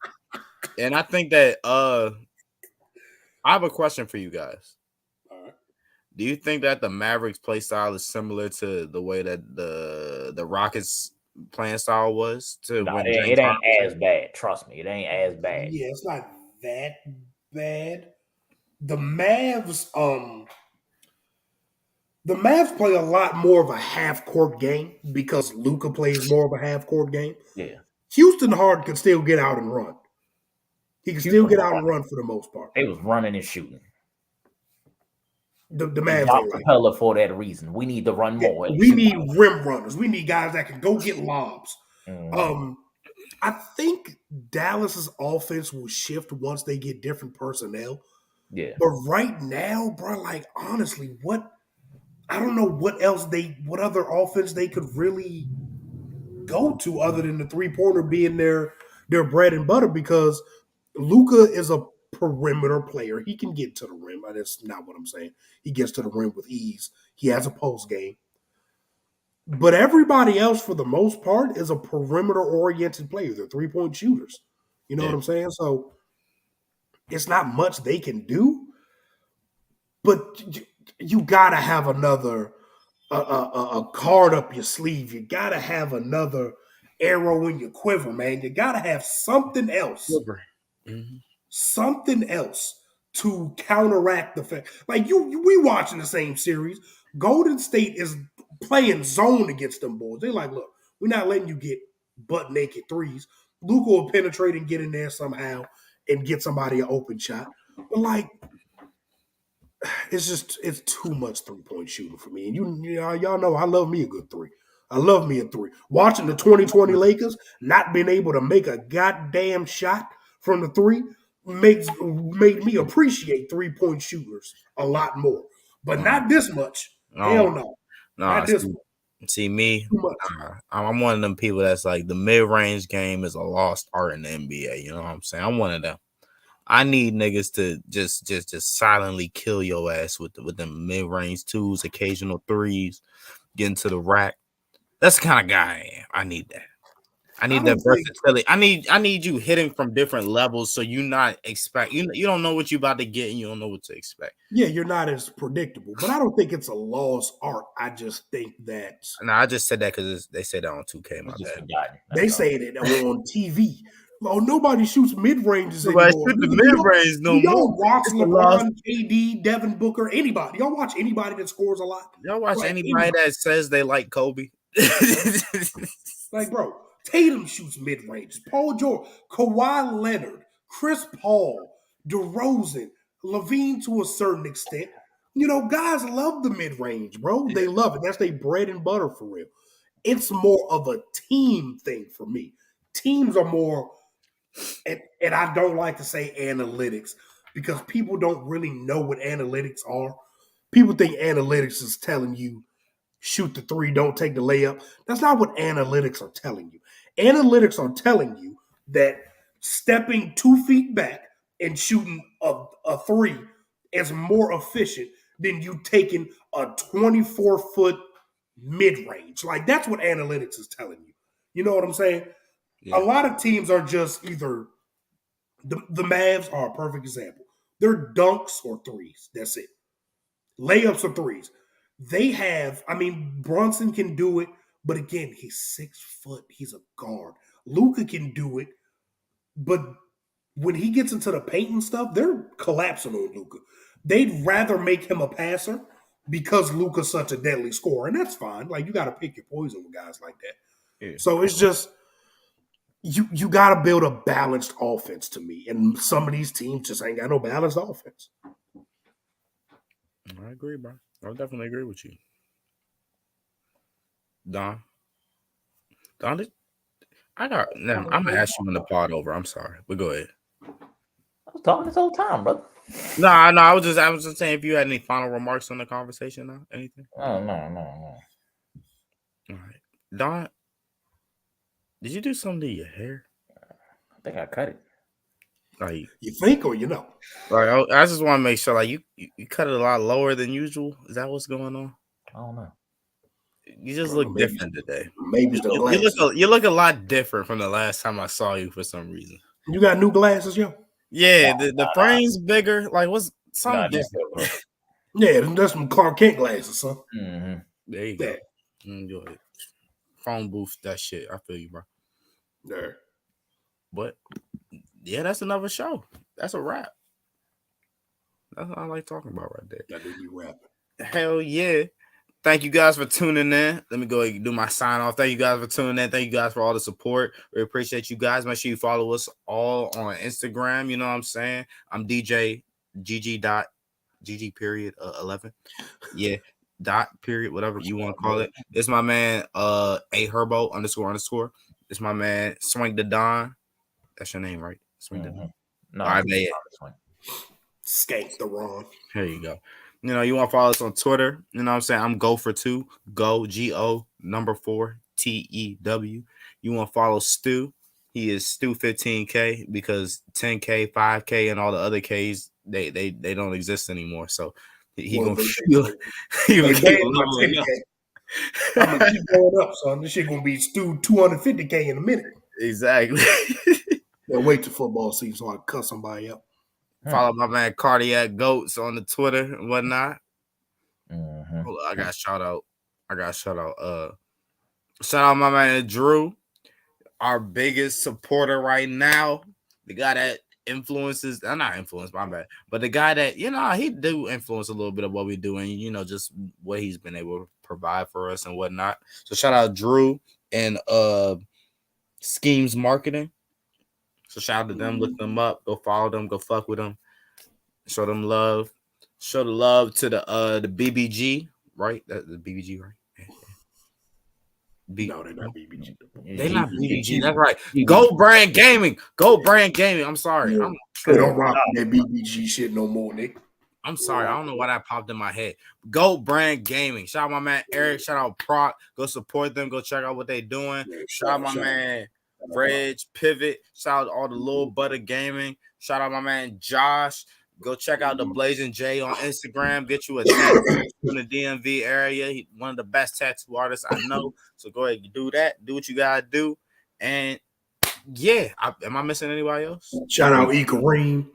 and I think that I have a question for you guys. All right. Do you think that the Mavericks play style is similar to the way that the Rockets playing style was to No, when it James ain't Harden? as bad. Trust me, it ain't as bad. Yeah, it's not that bad. The Mavs, The Mavs play a lot more of a half court game because Luka plays more of a half court game. Yeah. Houston Hard can still get out and run. He can still Houston get was out and running. run for the most part. They was running and shooting. The They Mavs dropped ain't like Capella for that reason. We need to run more. And we shoot need more. rim runners. We need guys that can go get lobs. Mhm. I think Dallas's offense will shift once they get different personnel. Yeah. But right now, bro, like honestly, I don't know what other offense they could really go to other than the 3-pointer being their bread and butter because Luka is a perimeter player. He can get to the rim. That's not what I'm saying. He gets to the rim with ease. He has a post game. But everybody else, for the most part, is a perimeter-oriented player. They're 3-point shooters. You know what I'm saying? So it's not much they can do. But you gotta have another a card up your sleeve. You gotta have another arrow in your quiver, man. You gotta have something else, something else to counteract the fact. Like we watching the same series. Golden State is playing zone against them boys. They're like, look, we're not letting you get butt naked threes. Luka will penetrate and get in there somehow and get somebody an open shot. But like, it's too much 3-point shooting for me. And y'all know I love me a good three. I love me a three. Watching the 2020 Lakers not being able to make a goddamn shot from the three made me appreciate 3-point shooters a lot more. But not this much. Hell no. Nah, Not this much. see me. Too much. I'm one of them people that's like the mid-range game is a lost art in the NBA. You know what I'm saying? I'm one of them. I need niggas to just silently kill your ass with them mid-range twos, occasional threes, get into the rack. That's the kind of guy I am. I need that. I need that versatility. I need you hitting from different levels, so you not expect you don't know what you about to get and you don't know what to expect. Yeah, you're not as predictable, but I don't think it's a lost art. I just think that. No, I just said that because they said that on 2K. My bad. They say it on TV. Oh, nobody shoots mid ranges Nobody anymore. shoot the mid-range no y'all more. watch It's LeBron, KD, Devin Booker, anybody? Y'all watch anybody that scores a lot? Y'all watch Like, anybody that says they like Kobe? Like, bro, Tatum shoots mid ranges. Paul George, Kawhi Leonard, Chris Paul, DeRozan, Levine to a certain extent. You know, guys love the mid range, bro. They love it. That's their bread and butter for real. It's more of a team thing for me. Teams are more, and I don't like to say analytics because people don't really know what analytics are. People think analytics is telling you shoot the three, don't take the layup. That's not what analytics are telling you. Analytics are telling you that stepping 2 feet back and shooting a three is more efficient than you taking a 24-foot mid-range. Like, that's what analytics is telling you. You know what I'm saying? Yeah. A lot of teams are just either the Mavs are a perfect example. They're dunks or threes. That's it. Layups or threes. They have, Brunson can do it, but again, he's 6 foot. He's a guard. Luka can do it, but when he gets into the paint and stuff, they're collapsing on Luka. They'd rather make him a passer because Luka's such a deadly scorer, and that's fine. Like, you got to pick your poison with guys like that. Yeah. So it's just you got to build a balanced offense to me, and some of these teams just ain't got no balanced offense. I agree, bro. I definitely agree with you. Don, I'm gonna ask you when the pod over. I'm sorry, but go ahead. I was talking this whole time, brother. No. I was just saying if you had any final remarks on the conversation now, anything. Oh, no. All right, Don, did you do something to your hair? I think I cut it. Like, you think or you know? Like, I just want to make sure, like, you cut it a lot lower than usual. Is that what's going on? I don't know. You just look different today. Maybe it's the glasses. You look a lot different from the last time I saw you for some reason. You got new glasses, yo? Yeah, the frame's bigger. Like, what's something different? Yeah, that's some Clark Kent glasses, son. Mm-hmm. There you go. Enjoy it. Phone booth, that shit. I feel you, bro. There. But yeah, that's another show. That's a wrap. That's what I like talking about right there. That do be rapping. Hell yeah. Thank you guys for tuning in. Let me go and do my sign off. Thank you guys for tuning in. Thank you guys for all the support. We appreciate you guys. Make sure you follow us all on Instagram. You know what I'm saying? I'm DJ GG period 11. Yeah. Dot period, whatever you want to call it. It's my man A Herbo __. It's my man Swing the Don. That's your name, right? Swing the Don. No, all right, man. Skank the wrong. Here you go. You know, you want to follow us on Twitter. You know what I'm saying? I'm Go for 2. Go GO number 4 TEW. You want to follow Stu? He is Stu15K because 10K, 5K, and all the other Ks they don't exist anymore. So he gonna feel he gonna keep leveling up. I'm gonna keep going up, son. This shit gonna be Stu 250K in a minute. Exactly. Now wait till football season so I can cut somebody up. Follow my man Cardiac Goats on the Twitter and whatnot. Mm-hmm. Hold on, I got shout out. Shout out my man Drew, our biggest supporter right now. The guy that influences, not influenced, my bad, but the guy that, you know, he do influence a little bit of what we do and, you know, just what he's been able to provide for us and whatnot. So shout out Drew and Schemes Marketing. So shout out to them, look them up, go follow them, go fuck with them, show them love. Show the love to the BBG, right? That's the BBG, right? No, they're not BBG. They're not BBG. That's right. Go Brand Gaming. Go Brand Gaming. I'm sorry. Yeah. They don't rock that BBG shit no more, Nick. I'm sorry. I don't know why that popped in my head. Go Brand Gaming. Shout out my man Eric. Shout out Proc. Go support them. Go check out what they doing. Shout out my man Reg Pivot. Shout out all the little butter gaming. Shout out my man Josh. Go check out the Blazing J on Instagram. Get you a tattoo in the DMV area. He's one of the best tattoo artists I know. So go ahead and do that. Do what you gotta do. And yeah, am I missing anybody else? Shout out E. Kareem.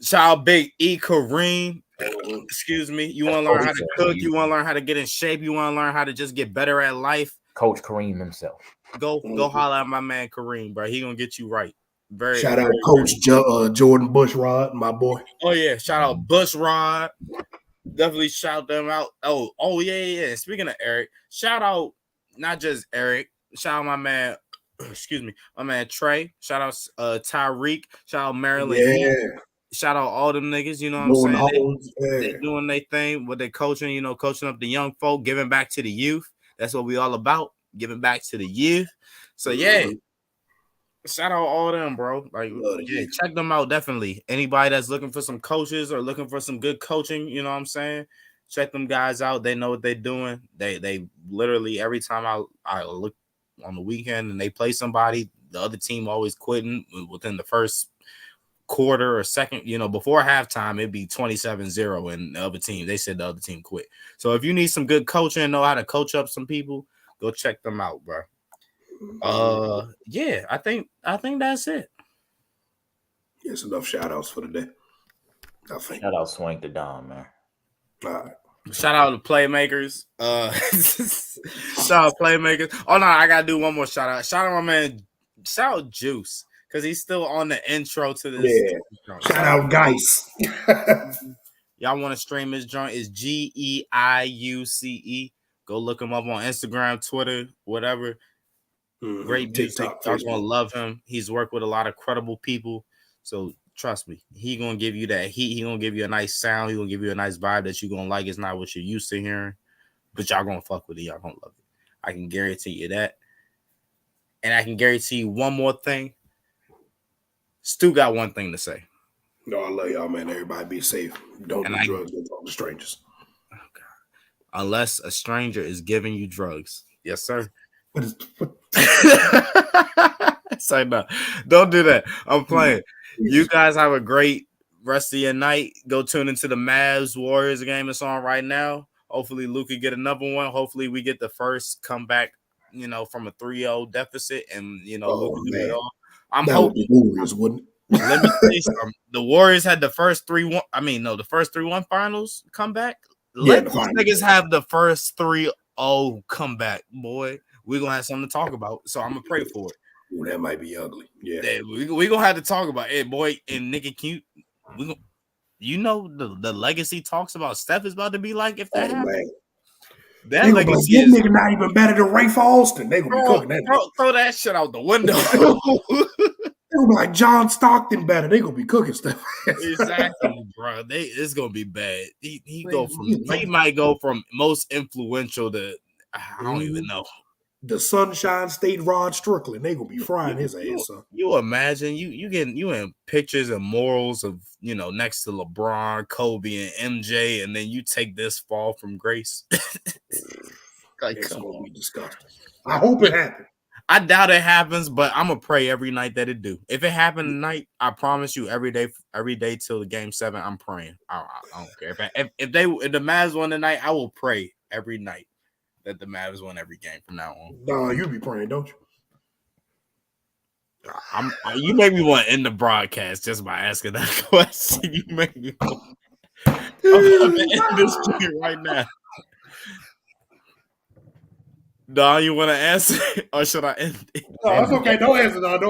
Shout out Big E. Kareem. Excuse me. You want to learn how to cook? You want to learn how to get in shape? You want to learn how to just get better at life? Coach Kareem himself. Go holler at my man Kareem, bro. He gonna get you right. Shout out Coach Jordan Bushrod, my boy. Oh yeah, shout out Bushrod. Definitely shout them out. Oh yeah. Speaking of Eric, shout out not just Eric. Shout out my man. Excuse me, my man Trey. Shout out Tyreek. Shout out Maryland. Yeah. Shout out all them niggas. You know what I'm saying? They doing their thing. What they coaching. You know, coaching up the young folk, giving back to the youth. That's what we all about. Giving back to the youth. So yeah. Shout out all them, bro. Like, yeah, check them out. Definitely. Anybody that's looking for some coaches or looking for some good coaching, you know what I'm saying? Check them guys out. They know what they're doing. They literally every time I look on the weekend and they play somebody, the other team always quitting within the first quarter or second, you know, before halftime, it'd be 27-0 and the other team. They said the other team quit. So if you need some good coaching and know how to coach up some people, go check them out, bro. Yeah, I think that's it. Yes, enough shout outs for the day. I think. Shout out Swing the Dom, man. All right. Shout out to Playmakers. Shout out Playmakers. Oh no, I gotta do one more shout out. Shout out my man. Shout out Juice because he's still on the intro to this. Yeah. Shout out Geis. Y'all want to stream his joint? It's GEIUCE. Go look him up on Instagram, Twitter, whatever. Great music. TikTok, Y'all gonna love him. He's worked with a lot of credible people. So trust me, he gonna give you that heat. He gonna give you a nice sound. He gonna give you a nice vibe that you gonna like. It's not what you're used to hearing, but y'all gonna fuck with it. Y'all gonna love it. I can guarantee you that. And I can guarantee you one more thing. Stu got one thing to say. No, I love y'all, man. Everybody be safe. Don't do drugs. Don't talk to strangers. Oh, God. Unless a stranger is giving you drugs. Yes, sir. Say no. Don't do that. I'm playing. You guys have a great rest of your night. Go tune into the Mavs Warriors game that's on right now. Hopefully Luka get another one. Hopefully we get the first comeback, you know, from a 3-0 deficit and, you know, Luka do it all. I'm hoping. Warriors, wouldn't it? Let me tell you something. The Warriors had the first 3-1. I mean, no, the first 3-1 finals comeback. Let these niggas have the first 3-0 comeback, boy. We're going to have something to talk about. So I'm going to pray for it. Ooh, that might be ugly. Yeah. We're going to have to talk about it, boy. And nigga, you know the legacy talks about Steph is about to be like if that happens. That They gonna be like, legacy that is nigga not even better than Rafe Alston. They gonna be cooking that. throw that shit out the window. They gonna be like John Stockton better. They gonna be cooking stuff. Exactly, bro. It's gonna be bad. He might go from most influential to I don't even know. The Sunshine State Rod Strickland. They gonna be frying his ass up. You imagine you in pictures and morals of next to LeBron, Kobe, and MJ, and then you take this fall from grace. Like, it's gonna be disgusting. I hope it happens. I doubt it happens, but I'm gonna pray every night that it do. If it happened tonight, I promise you, every day till the game 7, I'm praying. I don't care if the Mavs win tonight, I will pray every night that the Mavs win every game from now on. Nah, you be praying, don't you? You make me want to end the broadcast just by asking that question. You make me want to end this stream right now. Don, you want to answer or should I end it? No, it's okay. Don't answer. No, don't